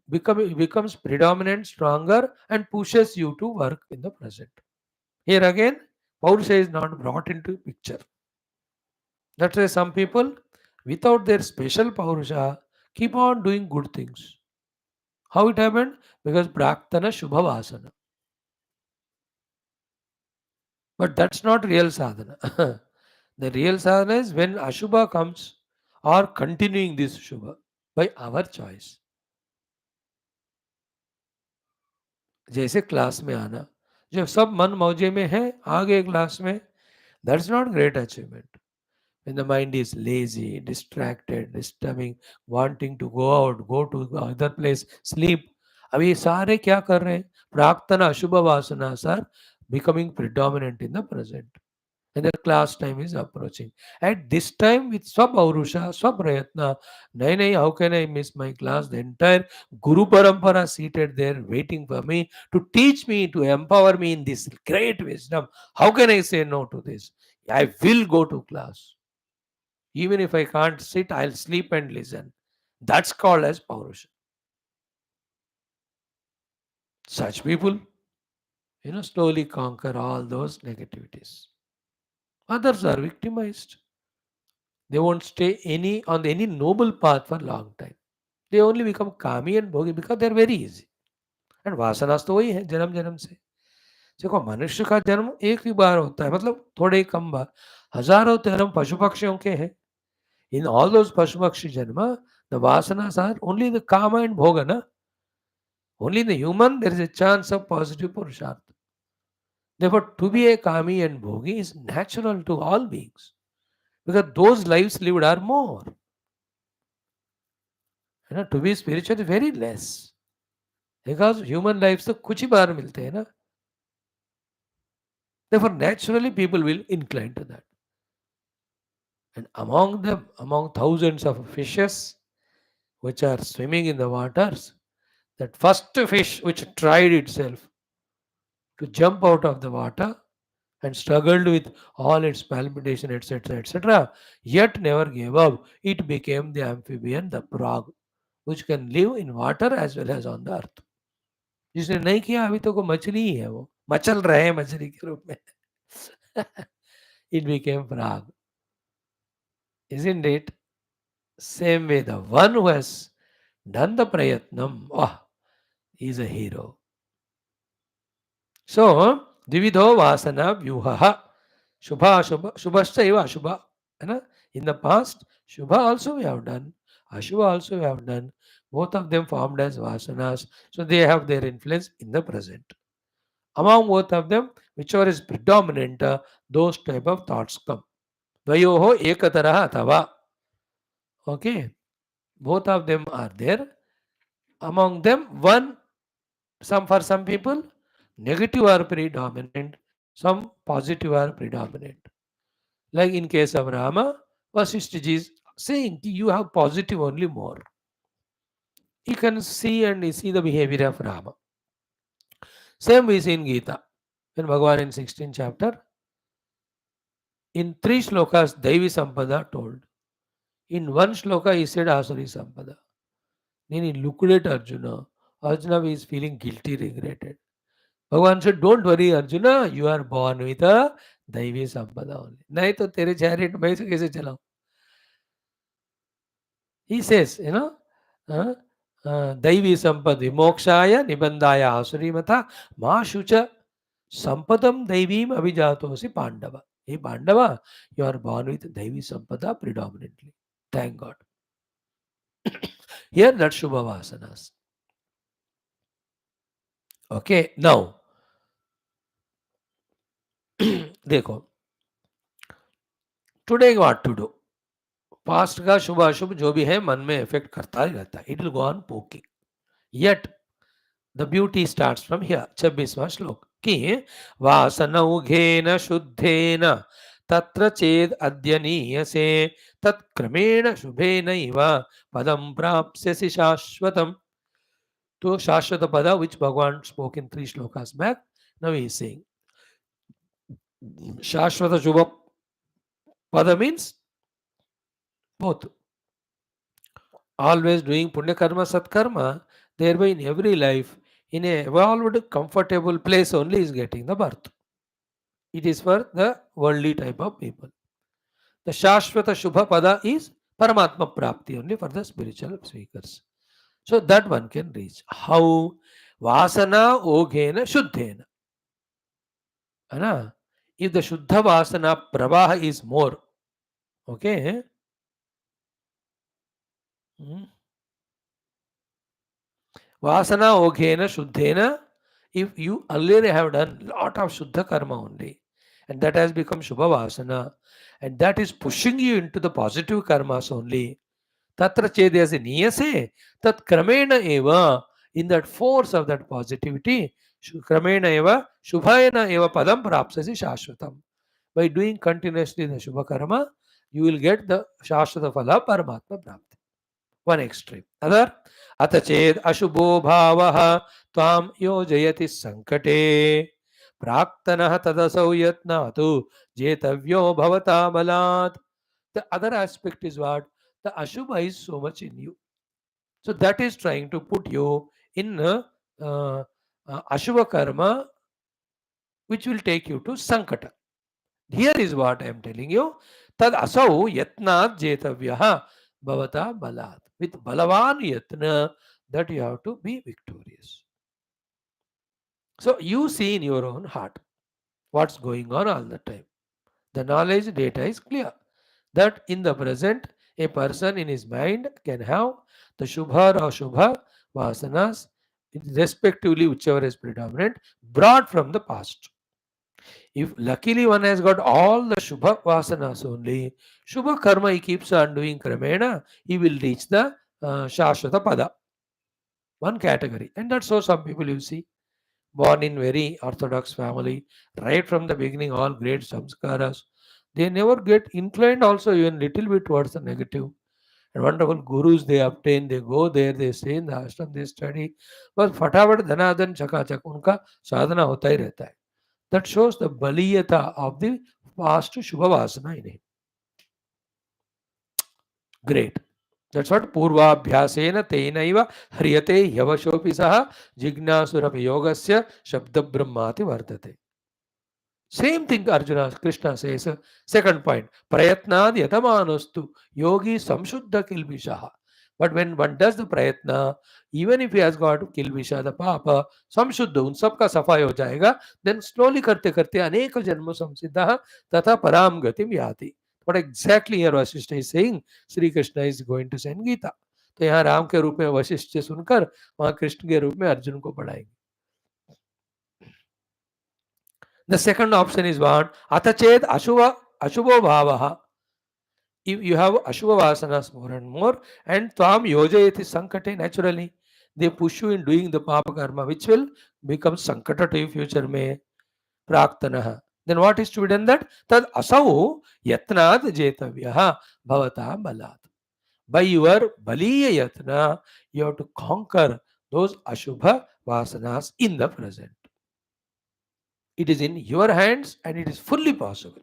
becomes predominant, stronger, and pushes you to work in the present. Here again, Paurusha is not brought into picture. That's why some people, without their special Paurusha, keep on doing good things. How it happened? Because Praktana Shubhavasana. But that's not real sadhana. The real sadhana is when Ashubha comes or continuing this Shubha by our choice. जैसे class में आना, जो सब मन मौजे में है आ गए क्लास में, that's not great achievement. When the mind is lazy, distracted, disturbing, wanting to go out, go to the other place, sleep. अब ये सारे क्या कर रहे हैं? प्राक्तन अशुभ वासनास are becoming predominant in the present. And the class time is approaching. At this time, with Swabhaurusha, Swaprayatna, nahi, how can I miss my class? The entire Guru Parampara seated there waiting for me to teach me, to empower me in this great wisdom. How can I say no to this? I will go to class. Even if I can't sit, I'll sleep and listen. That's called as Paurusha. Such people, slowly conquer all those negativities. Others are victimized. They won't stay on any noble path for a long time. They only become kami and bhogi because they're very easy. And vasanas तो वही है जन्म जन्म से. देखो मनुष्य का जन्म एक ही बार होता है, मतलब थोड़े कम बार. हजारों जन्म पशु पक्षियों के हैं. In all those pashu pakshi janma, the vasanas are only the kama and bhoga, na? Only in the human there is a chance of positive purushartha. Therefore, to be a kami and bhogi is natural to all beings because those lives lived are more. To be spiritual is very less because human lives तो कुछ ही बार मिलते हैं ना. Therefore, naturally people will incline to that. And among them, among thousands of fishes which are swimming in the waters, that first fish which tried itself to jump out of the water and struggled with all its palpitation, etc., etc., yet never gave up. It became the amphibian, the frog, which can live in water as well as on the earth. जिसने नहीं किया अभी तो को मछली ही है, वो मचल रहे हैं मछली के रूप में. It became frog. Isn't it? Same way, the one who has done the prayatnam, is a hero. So, Dividho Vasana Vyuhaha. Shubha, Shubha, Shubhashcha eva Ashubha. In the past, Shubha also we have done, Ashubha also we have done. Both of them formed as Vasanas. So they have their influence in the present. Among both of them, whichever is predominant, those type of thoughts come. Dvayoho ekataraha atava. Okay. Both of them are there. Among them, for some people, negative are predominant, some positive are predominant. Like in case of Rama, Vaashishtha is saying you have positive only more. You can see the behavior of Rama. Same we see in Gita. When Bhagavan in 16th chapter, in 3 shlokas, Daivi Sampada told. In 1 shloka, he said Asuri Sampada. Then he looked at Arjuna. Arjuna is feeling guilty, regretted. Bhagavan said, don't worry Arjuna, you are born with a Daivi Sampada only. नहीं तो तेरे chariot मैं से कैसे चलाऊं? He says, दैवी संपद विमोक्षाय निबंधाय आसुरी मथा माँ शुच संपदम दैवीम अभिजातोसी Pandav. Hey Pandava, you are born with Daivi Sampada predominantly. Thank God. Here that's Shubha Vasanas. Okay, now, देखो, today what to do? Past का शुभ अशुभ जो भी है मन में इफेक्ट करता ही रहता है. It will go on poking. Yet, the beauty starts from here. 26वां श्लोक कि वासनौघेन शुद्धेन तत्र चेद अद्यनीयसे तत्क्रमेण शुभेनैव पदं प्राप्स्यसि शाश्वतम्. तो शाश्वत pada which Bhagavan spoke in 3 shlokas back, now he is saying Shashwata Shubha pada means both. Always doing punya karma, sat karma, thereby in every life, in a evolved, comfortable place only is getting the birth. It is for the worldly type of people. The Shashwata Shubha pada is Paramatma Prapti only for the spiritual speakers. So that one can reach. How? Vasana Oghena Shuddhena. If the Shuddha Vasana Pravaha is more, okay? Vasana Oghena Shuddhena If you earlier have done lot of Shuddha karma only, and that has become Shubha Vasana, and that is pushing you into the positive karmas only, tatra chedhyasi niyase, tat kramena eva, in that force of that positivity, kramena eva, shubhayana eva padam prapsasi shashvatam. By doing continuously the Shubha karma, you will get the Shashvata phala Paramatma Prapti. One extreme. Other, atached ashubho bhavaha tvam yojayati sankate praktanah tadasau yatnatu jetavyo bhavata balat. The other aspect is what? The ashubha is so much in you. So that is trying to put you in ashubha karma, which will take you to sankata. Here is what I am telling you. Tad asau yatnat jetavyaha bhavata balat. With balavan yatna, that you have to be victorious. So you see in your own heart what's going on all the time. The knowledge data is clear that in the present, a person in his mind can have the Shubha or Shubha Vasanas, respectively, whichever is predominant, brought from the past. If luckily one has got all the Shubha Vasanas only, Shubha Karma he keeps on doing Kramena, he will reach the Shashvata Pada, one category. And that's how some people you see, born in very orthodox family, right from the beginning, all great samskaras. They never get inclined also even little bit towards the negative. And wonderful gurus they obtain, they go there, they stay in the ashram, they study. बस फटाफट धनाधन चकाचक उनका साधना होता ही रहता है. That shows the baliyata of the past Shubha Vasana in him. Great. That's what Purvabhyasena Tenaiva Hriyate Yavashopi Saha Jignasurapi Yogasya Shabda Brahmati Vardate. Same thing Arjuna, Krishna says. Second point, Prayatnad Yatamanostu Yogi Samshuddha Kilvishaha. But when one does the prayatna, even if he has got kilvisha, the papa, samshuddha, उन सब का सफाई हो जाएगा, then slowly करते करते अनेक जन्म संसिद्धः तथा पराम गतिम याति. What exactly here Vaashishtha is saying, Sri Krishna is going to send Gita. तो यहाँ राम के रूप में वशिष्ठ से सुनकर वहाँ कृष्ण के रूप में अर्जुन को पढ़ाएंगे. The second option is what? Atached ashubho bhavaha. If you have ashubha vasanas more and tvam yojayati sankate, naturally, they push you in doing the papa karma, which will become sankata to your future may praktanaha. Then what is to be done that? Tad asau yatnat jetavyaha bhavata balat. By your baliya yatna, you have to conquer those ashubha vasanas in the present. It is in your hands and it is fully possible.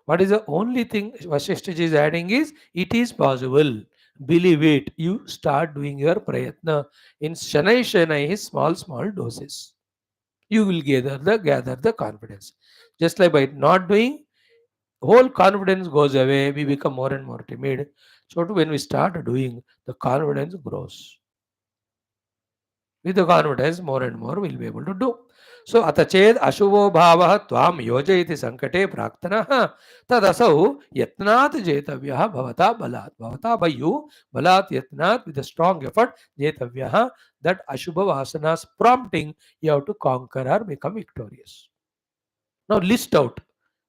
What is the only thing Vaashishtha is adding is, it is possible. Believe it. You start doing your prayatna in shanai shanai, small doses. You will gather the confidence. Just like by not doing, whole confidence goes away. We become more and more timid. So when we start doing, the confidence grows. With the confidence, more and more we'll be able to do. So atached ashubho bhavah tvam yojayati sankate praktanaha tadasau yatnat jetavyaha bhavata balat. Bhavata by you, balat yatnat, with a strong effort, jetavyaha, that ashubha vasanas prompting you have to conquer or become victorious. Now list out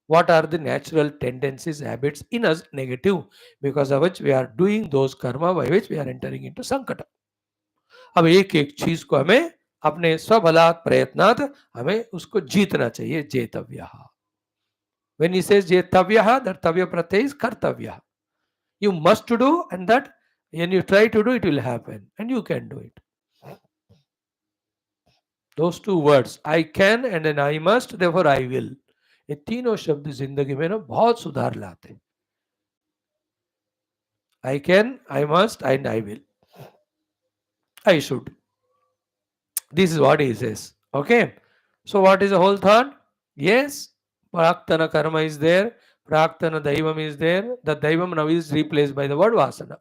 what are the natural tendencies, habits in us negative, because of which we are doing those karma by which we are entering into sankata. अब एक एक चीज को हमें अपने स्वबलात् प्रयत्नात् हमें उसको जीतना चाहिए. जेतव्य. When he says jetavya, that tavya pratyay is kartavya. You must do, and that when you try to do, it will happen, and you can do it. Those two words, I can and then I must, therefore I will. ये तीनों शब्द जिंदगी में ना बहुत सुधार लाते. I can, I must, and I will. I should. This is what he says. Okay. So what is the whole thought? Yes, Praktana karma is there. Praktana daivam is there. The daivam now is replaced by the word vasana.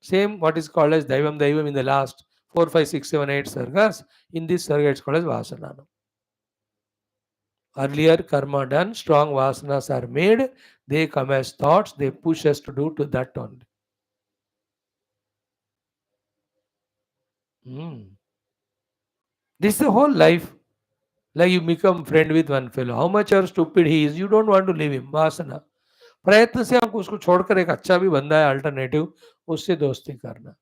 Same what is called as daivam in the last 4, 5, 6, 7, 8 sargas. In this sarga it's called as vasana now. Earlier karma done, strong vasanas are made. They come as thoughts. They push us to do to that only. This is the whole life. Like you become friend with one fellow. How much or stupid he is, you don't want to leave him. वासना. प्रयत्न से आपको उसको छोड़कर एक अच्छा भी बंदा है अल्टरनेटिव, उससे दोस्ती करना.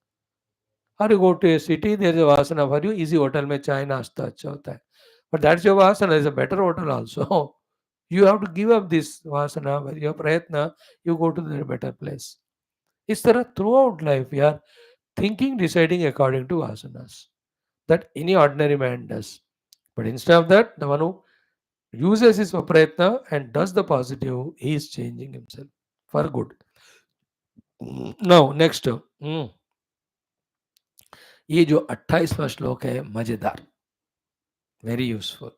और you go to a city, there is a वासना फॉर यू, इजी होटल में चाय नाश्ता अच्छा होता है. बट दैट्स योर वासना, is a better hotel also. You have to give up this vasana, where your prayatna, you go to the better place. इस तरह throughout life we are thinking, deciding according to vasanas that any ordinary man does. But instead of that, the one who uses his prayatna and does the positive, he is changing himself for good. Now next, ये जो 28वां श्लोक है मजेदार, very useful.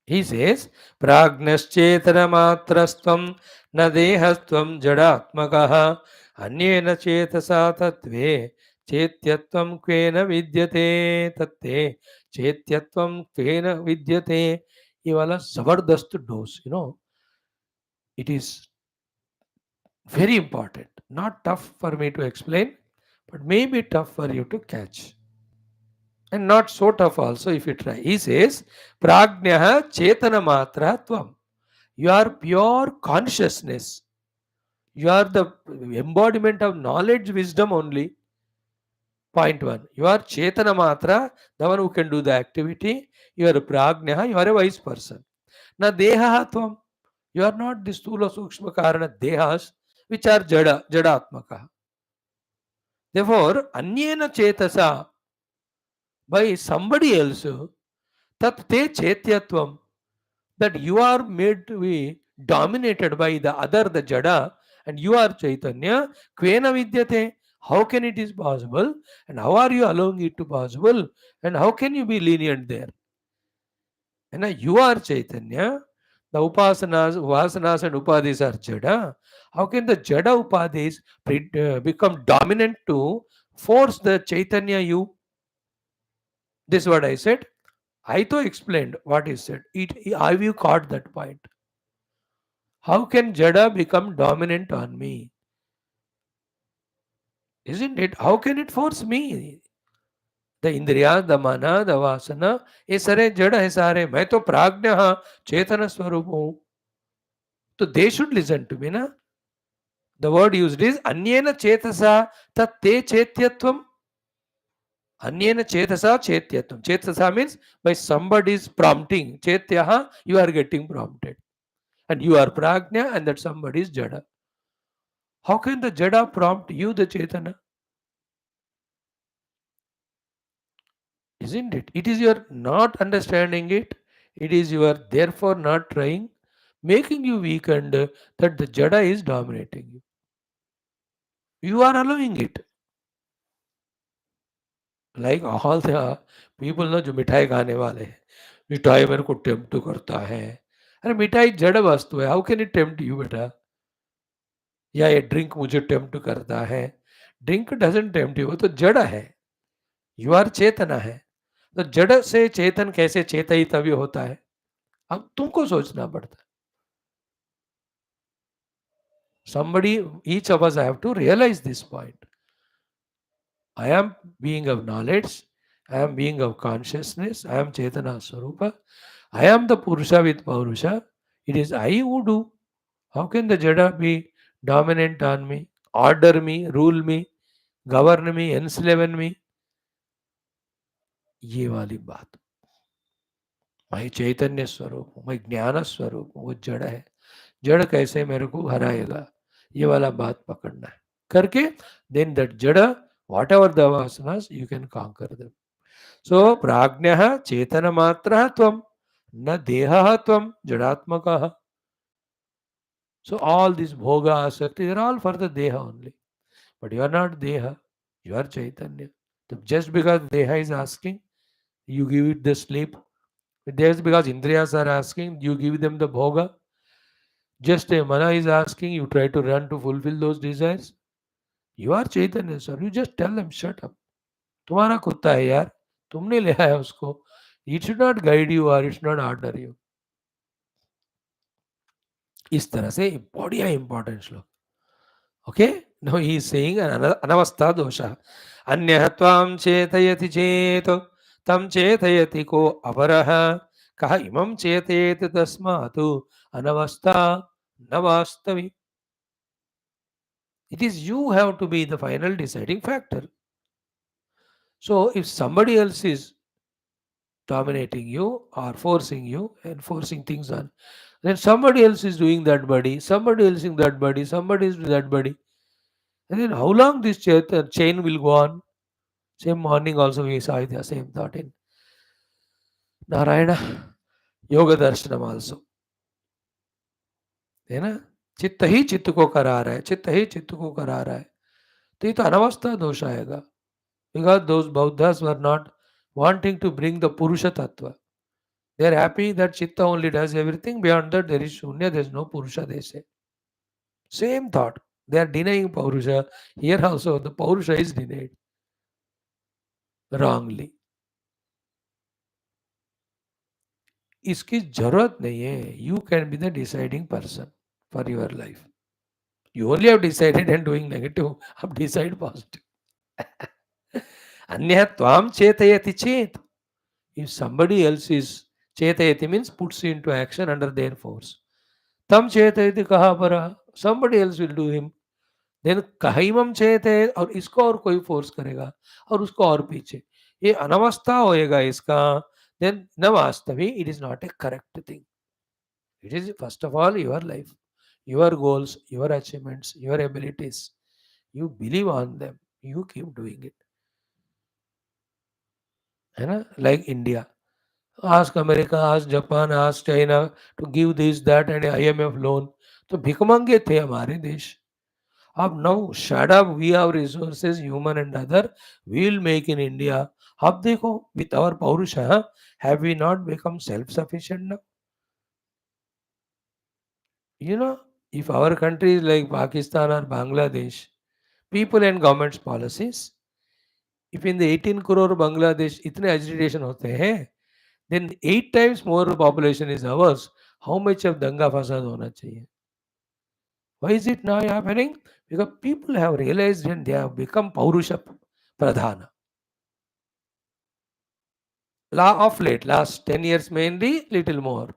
He says, Prajnaschetana-matrastvam na dehastvam jadatmakaha anyena chetasa tattve chetyatvam kvena vidyate tatte chetyatvam kvena vidyate. ये वाला जबरदस्त dose, it is very important. Not tough for me to explain, but maybe tough for you to catch. And not so tough also if you try. He says, Prajnaha Chetana Matra Tvam. You are pure consciousness. You are the embodiment of knowledge, wisdom only. Point one. You are Chetana Matra, the one who can do the activity. You are Prajnaha, you are a wise person. Na Deha Tvam. You are not the Stula Sukshma Karana Dehas, which are Jadatmaka. Therefore, Anyena Chetasa, by somebody else, Tat Te Chetyatvam, that you are made to be dominated by the other, the Jada, and you are Chaitanya, Kvena Vidyate. How can it is possible? And how are you allowing it to possible? And how can you be lenient there? And you are Chaitanya. The Upasanas, Vasanas and Upadhis are Jada. How can the Jada Upadhis become dominant to force the Chaitanya you? This is what I said. I too explained what he said. Have you caught that point? How can Jada become dominant on me? Isn't it? How can it force me? The Indriya, the Mana, the Vasana, ये सारे जड़ है सारे. मैं तो प्राज्ञ चेतन स्वरूप हूँ. So they should listen to me, na? The word used is Anyena Chetasa Tatte Chetyatvam. Anyena Chetasa Chetyatvam. Chetasa means by somebody's prompting. Chetyaha, you are getting prompted. And you are prajna and that somebody is Jada. How can the Jada prompt you, the Chetana? Isn't it? It is your not understanding it. It is your therefore not trying, making you weak and that the Jada is dominating you. You are allowing it. Like all the people know जो मिठाई खाने वाले हैं, मिठाई मेरे को tempt करता है. अरे मिठाई जड़ वस्तु है. How can it tempt you बेटा? या ये ड्रिंक मुझे टेम्प्ट करता है. ड्रिंक डजंट टेम्प्ट यू, वो तो जड़ है. यू आर चेतना है. तो जड़ से चेतन कैसे चेतयितव्य होता है, अब तुमको सोचना पड़ता है. Somebody, each of us have to realize this point. I am being of knowledge, I am being of consciousness, I am Chetana Swarupa, I am the Purusha with Purusha. It is I who do. How can the Jada be dominant on me, order me, rule me, govern me, enslave me? ये वाली बात. मैं चैतन्य स्वरूप हूँ, मैं ज्ञान स्वरूप हूँ. वो जड़ है. जड़ कैसे मेरे को हराएगा, ये वाला बात पकड़ना है. करके then that jada, whatever the vasanas, you can conquer them. So prajnah chetana matra tvam na deha tvam jadatmaka. So all these bhoga asakti, they are all for the deha only. But you are not deha, you are chaitanya. So just because deha is asking, you give it the sleep. Just because indriyas are asking, you give them the bhoga. Just a mana is asking, you try to run to fulfill those desires. You are Chaitanya, sir. You just tell them, shut up. तुम्हारा कुत्ता है यार, तुमने ले आया उसको. It should not guide you or it should not order you. इस तरह से बढ़िया इंपॉर्टेंट श्लोक. Okay, now he is saying अनवस्था दोषः. अन्यः त्वां चेतयति चेत तं चेतयति को अपरः कः इमं चेतयेत् तस्मात् अनवस्था न वास्तवी. It is you have to be the final deciding factor. So if somebody else is dominating you or forcing you and forcing things on, then somebody else is doing that body, somebody else in that body, somebody is doing that body. And then how long this chain will go on? Same morning also we saw the same thought in Narayana Yoga Darshanam also. है ना? चित्त ही चित्त को करा रहा है, चित्त ही चित्त को करा रहा है. तो ये तो अनवस्था दोष आएगा. Because those Buddhas were not wanting to bring the Purusha Tattva. They are happy that Chitta only does everything. Beyond that, there is Shunya, there is no Purusha, they say. Same thought. They are denying Purusha. Here also, the Purusha is denied wrongly. इसकी जरूरत नहीं है. You can be the deciding person for your life. You only have decided and doing negative. अब decide positive. अन्यः त्वां चेतयति चेत्. If somebody else is chetayati means puts you into action under their force. Tam chetayati kaha para. Somebody else will do him. Then kahimam चेते और इसको और कोई force करेगा और उसको और पीछे. ये अनवस्था होएगा इसका. Then न वास्तवी, it is not a correct thing. It is first of all your life, your goals, your achievements, your abilities. You believe on them. You keep doing it. है ना? Like India. Ask America, ask Japan, ask China to give this, that and IMF loan. तो भिकमंगे थे हमारे देश. अब now shut up, we have resources, human and other, we will make in India. अब देखो, with our Purusha, have we not become self-sufficient now? You know, if our country is like Pakistan or Bangladesh, people and government's policies, if in the 18 crore Bangladesh इतने agitation होते हैं, then 8 times more population is ours. How much of danga fasad hona chahiye? Why is it now happening? Because people have realized and they have become Paurusha Pradhana. Of late, last 10 years mainly, little more.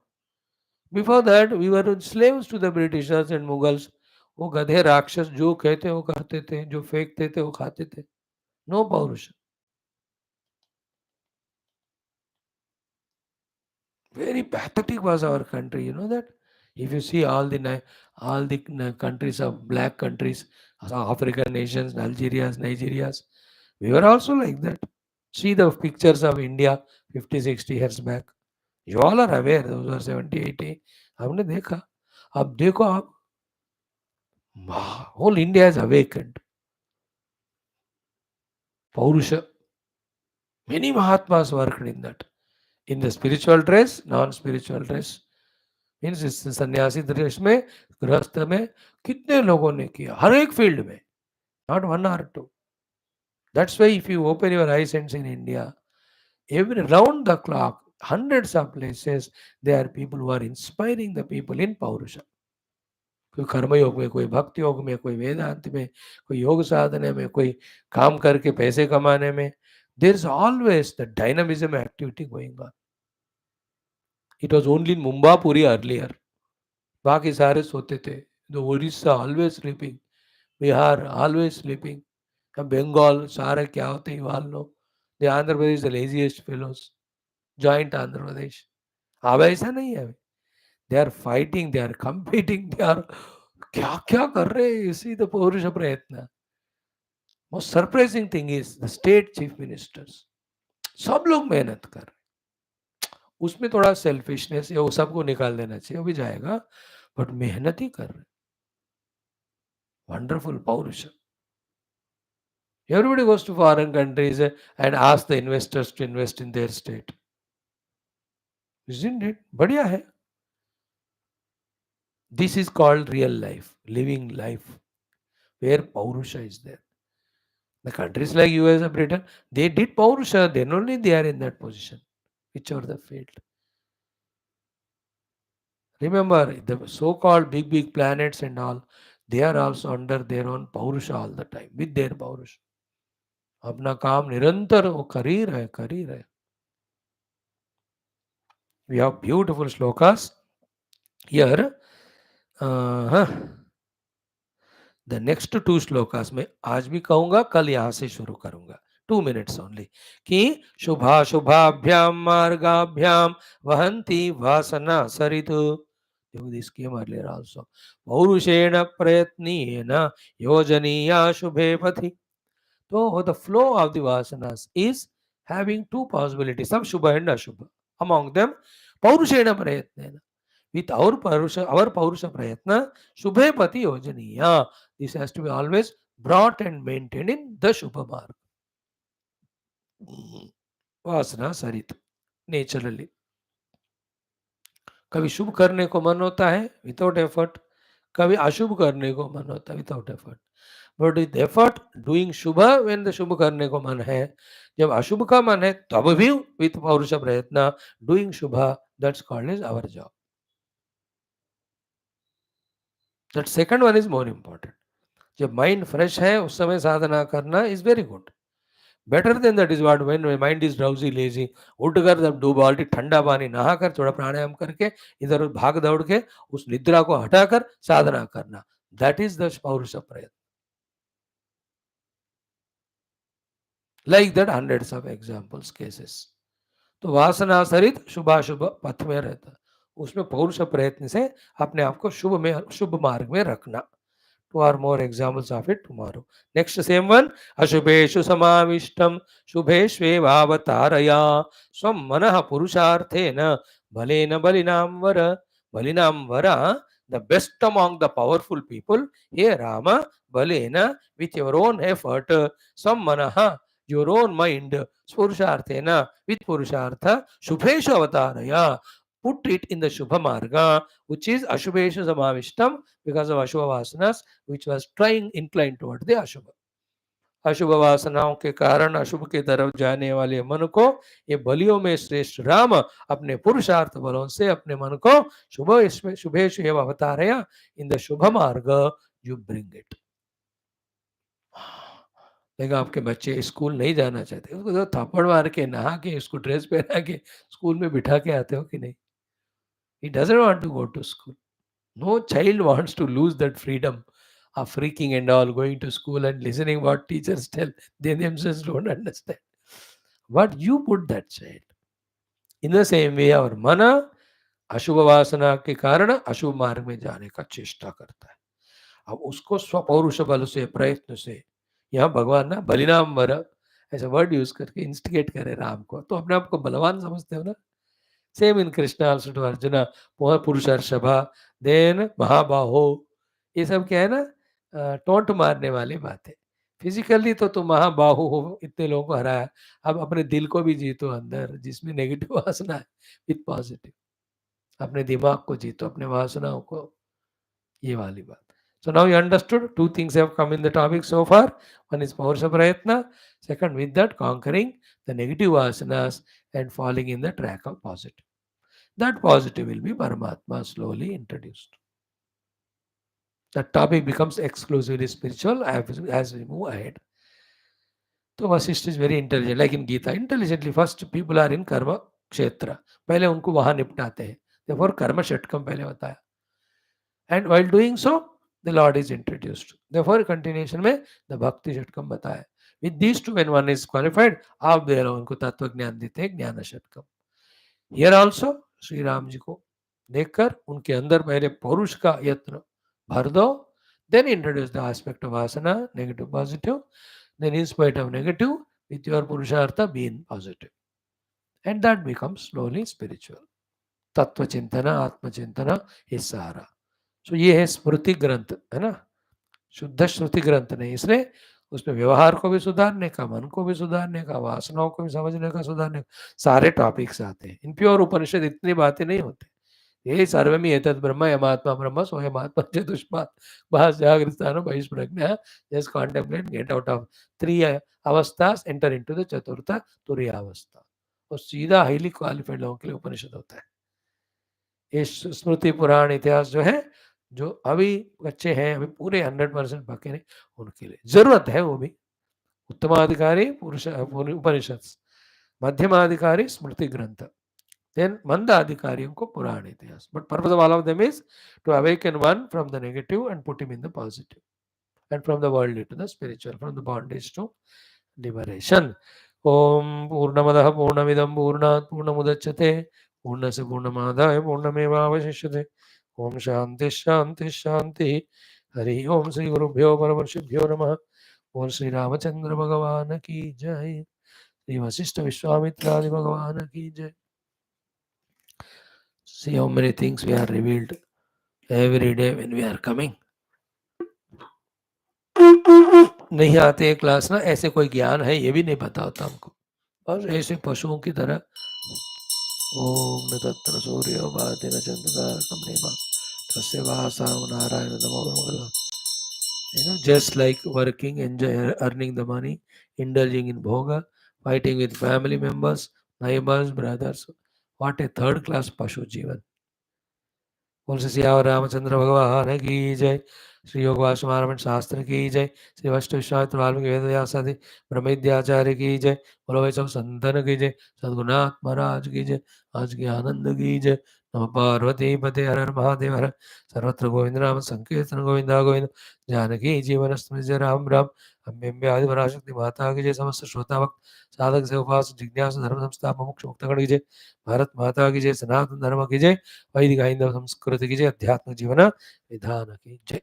Before that, we were slaves to the Britishers and Mughals. वो गधे राक्षस जो कहते वो करते थे, जो फेंकते थे वो खाते थे. No Paurusha. Very pathetic was our country, you know that? If you see all the countries of black countries, African nations, Algerias, Nigerias, we were also like that. See the pictures of India 50, 60 years back. You all are aware, those were 70, 80. हमने देखा. अब देखो आप, whole India has awakened. Paurusha. Many Mahatmas worked in that. In the spiritual dress, non-spiritual dress. Means इस सन्यासी dress में, गृहस्थ में कितने लोगों ने किया, हर एक फील्ड में, नॉट वन और two. That's why if you open your eye sense in India, every round the clock, hundreds of places, there are people who are inspiring the people in Paurusha. कोई कर्मयोग में, कोई भक्ति योग में, कोई वेदांत में, कोई योग साधने में, कोई काम करके पैसे कमाने में. There is always the dynamism activity going on. It was only in Mumbapuri earlier. बाकी सारे सोते थे. The Orissa always sleeping. Bihar always sleeping. Bengal सारे क्या होते हैं वाल लो. The Andhra Pradesh the laziest fellows. Joint Andhra Pradesh. अब ऐसा नहीं है. They are fighting, they are competing, they are क्या क्या कर रहे हैं. You see the पौरुष प्रयत्न. Most surprising thing is the state chief ministers. सब लोग मेहनत कर रहे. उसमें थोड़ा सेल्फिशनेस या वो सबको निकाल देना चाहिए, वो भी जाएगा, बट मेहनत ही कर रहे. Wonderful Paurusha. Everybody goes to foreign countries and ask the investors to invest in their state. Isn't it? बढ़िया है. This is called real life, living life, where Paurusha is there. The countries like US or Britain, they did Paurusha, then only they are in that position, whichever the field. Remember, the so-called big planets and all, they are also under their own Paurusha all the time, with their Paurusha. अपना काम निरंतर वो कर ही रहे. We have beautiful shlokas here. हाँ, the next to shlokas में आज भी कहूंगा, कल यहां से शुरू करूंगा. 2 minutes ओनली. कि शुभाशुभाभ्याम मार्गाभ्याम वहंती वासना सरितु. This came earlier also. पौरुषेण प्रयत्नेन योजनीया शुभे पथि. So the flow of the vasanas is having two possibilities, some shubha and ashubha. Among them, paurushena prayatnena. With our paurusha prayatna, shubhe pati yojaniya. This has to be always brought and maintained in the shubha marg. Vasana sarit. Naturally. कभी शुभ करने को मन होता है without effort, कभी अशुभ करने को मन होता है without effort. But with effort doing शुभ व्हेन द शुभ करने को मन है, जब अशुभ का मन है तब भी विथ पौरुष प्रयत्न डूइंग शुभ, that's called is our job. That second one is more important. जब माइंड फ्रेश है उस समय साधना करना is very good. Better than that is what when mind is drowsy lazy, उठकर जब डूब बाल्टी ठंडा पानी नहाकर थोड़ा प्राणायाम करके इधर भाग दौड़ के उस निद्रा को हटाकर साधना करना, दैट इज द पौरुष प्रयत्न. Like that hundreds of examples cases. तो वासना सरित शुभाशुभ पथ में रहता, उसमें पौरुष प्रयत्न से अपने आप को शुभ मार्ग में रखना. Two or more examples of it tomorrow. Next, same one. Ashubheshu samavishtam shubheshvevaavataraya swam manah purusharthena balena balinam vara. Balinam vara, the best among the powerful people. Here Rama, balena, with your own effort, swam manah, your own mind, purusharthena, with purushartha, shubheshu avataraya. Put it in the Shubha Marga, which is Ashubheshu Samavishtam, because of Ashubha Vasanas, which was inclined toward the Ashubha. अशुभ वासनाओं के कारण अशुभ की तरफ जाने वाले मन को ये बलियों में श्रेष्ठ राम अपने पुरुषार्थ बलों से अपने मन को शुभेषु एवं अवतारया इन द शुभ मार्ग यू ब्रिंग इट. लेकिन आपके बच्चे स्कूल नहीं जाना चाहते, उसको तो थप्पड़ मार के नहा के उसको ड्रेस पहना के स्कूल में बिठा के आते हो कि नहीं? He doesn't want to go to school. No child wants to lose that freedom of freaking and all, going to school and listening what teachers tell. They themselves don't understand. But you put that child. In the same way, our mana, अशुभ वासना के कारण अशुभ मार्ग में जाने का चेष्टा करता है. अब उसको स्वपौरुष बल से, प्रयत्न से, यहाँ भगवान ना बलिनाम वर ऐसा वर्ड यूज करके इंस्टिगेट करे राम को, तो अपने आप को बलवान समझते हो ना. Same in Krishna also to Arjuna, पुरुषर्षभा, देन महाबाहो. ये सब क्या है ना, टोंट मारने वाली बात है. फिजिकली तो तुम महाबाहु हो, इतने लोगों को हराया, अब अपने दिल को भी जीतो अंदर जिसमें नेगेटिव वासना है विथ पॉजिटिव. अपने दिमाग को जीतो, अपने वासनाओं को, ये वाली बात. So now you understood, two things have come in the topic so far. One is Paurusha Prayatna. Second, with that, conquering the negative vasanas and falling in the track of positive. That positive will be Paramatma slowly introduced. The topic becomes exclusively spiritual as we move ahead. So Vaashishtha is very intelligent, like in Gita. Intelligently, first people are in karma kshetra. पहले उनको वहाँ निपटाते हैं. Therefore, कर्म षटकम पहले बताया. And while doing so, the Lord is introduced. Therefore, continuation में the Bhakti Shatkam बताया. With these two, when one is qualified, आप दे रहे उनको तत्व ज्ञान देते हैं, ज्ञान शतकम. Here also, श्री राम जी को देखकर उनके अंदर पहले पौरुष का यत्न भर दो. Then introduce the aspect of asana, negative, positive. Then in spite of negative, with your purushartha being positive. And that becomes slowly spiritual. तत्व चिंतना, आत्म चिंतना, ये सारा. तो ये है स्मृति ग्रंथ, है ना, शुद्ध श्रुति ग्रंथ नहीं. इसलिए उसमें व्यवहार को भी सुधारने का, मन को भी सुधारने का, वासनाओं को भी समझने का, सुधारने का, सारे टॉपिक्स आते हैं. इन प्योर उपनिषद इतनी बातें नहीं होती. ये सर्वमी एतद् ब्रह्म यमात्मा ब्रह्म स्वयमात्मा चतुष्पाद भास जागृतान बहिष्प्रज्ञा. Just contemplate, get out of 3 अवस्थास, एंटर इनटू द चतुर्थ तुरीय अवस्था. और सीधा हाईली क्वालिफाइड लोगों के लिए उपनिषद होता है. ये स्मृति पुराण इतिहास जो है, जो अभी बच्चे हैं, अभी पूरे 100% पक्के नहीं, उनके लिए जरूरत है. वो भी उत्तमाधिकारी पुरुष उपनिषद, मध्यमाधिकारी स्मृति ग्रंथ, Then Manda Adhikariyam ko Purana Itihas. But purpose of all of them is to awaken one from the negative and put him in the positive. And from the worldly to the spiritual, from the bondage to liberation. Om Purnamadaha Purnamidam Purnat Purnamudachyate Purnasya Purnamadaya Purnamevavashishyate Om Shanti Shanti Shanti Hari Om Sri Gurubhyo PARABRAHMANE Namaha Om Sri Ramachandra Bhagavan ki Jai Sri Vaashishtha Vishwamitra Adi Bhagavan ki Jai. See how many things we are revealed every day when we are coming. नहीं आते class ना, ऐसे कोई ज्ञान है ये भी नहीं पता होता हमको, और ऐसे पशुओं की तरह ओम न तत्र सूर्यो भाति न चंद्रतारकम नेमा तस्य वासा नारायण नमो मंगलम. Just like working, enjoy, earning the money, indulging in bhoga, fighting with family members, neighbors, brothers. What a third class pashu jivan. बोल से सियावर रामचंद्र भगवान की जय. श्री योग वासुमारमण शास्त्र की जय. श्री वशिष्ठ विश्वामित्र वाल्मीकि वेद व्यास आदि ब्रह्मविद्याचार्य की जय. बोलो भाई सब संतन की जय. सद्गुरुनाथ महाराज की जय. आज की आनंद की जय. नम पार्वती पते हर हर महादेव हर. सर्वत्र गोविंद नाम संकीर्तन गोविंदा गोविंद. जानकी जीवन स्मृति राम राम. अम्बे आदि पराशक्ति माता की जय. समस्त श्रोता भक्त साधक से उपास जिज्ञासा धर्म संस्था मुमुक्ष मुक्तगण की जय. भारत माता की जय. सनातन धर्म की जय. वैदिक हिंदू संस्कृति की जय. अध्यात्म जीवन विधान की जय.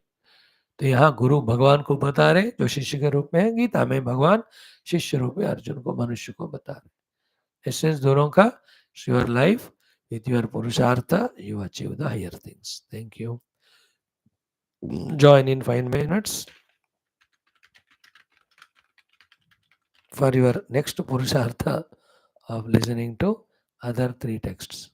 तो यहाँ गुरु भगवान को बता रहे जो शिष्य के रूप में है. गीता में भगवान शिष्य रूप में अर्जुन को, मनुष्य को बता रहे. एसेंस दोनों का, योर लाइफ विथ योर पुरुषार्थ you achieve the higher things. Thank you. Join in 5 minutes for your next Purushartha of listening to other 3 texts.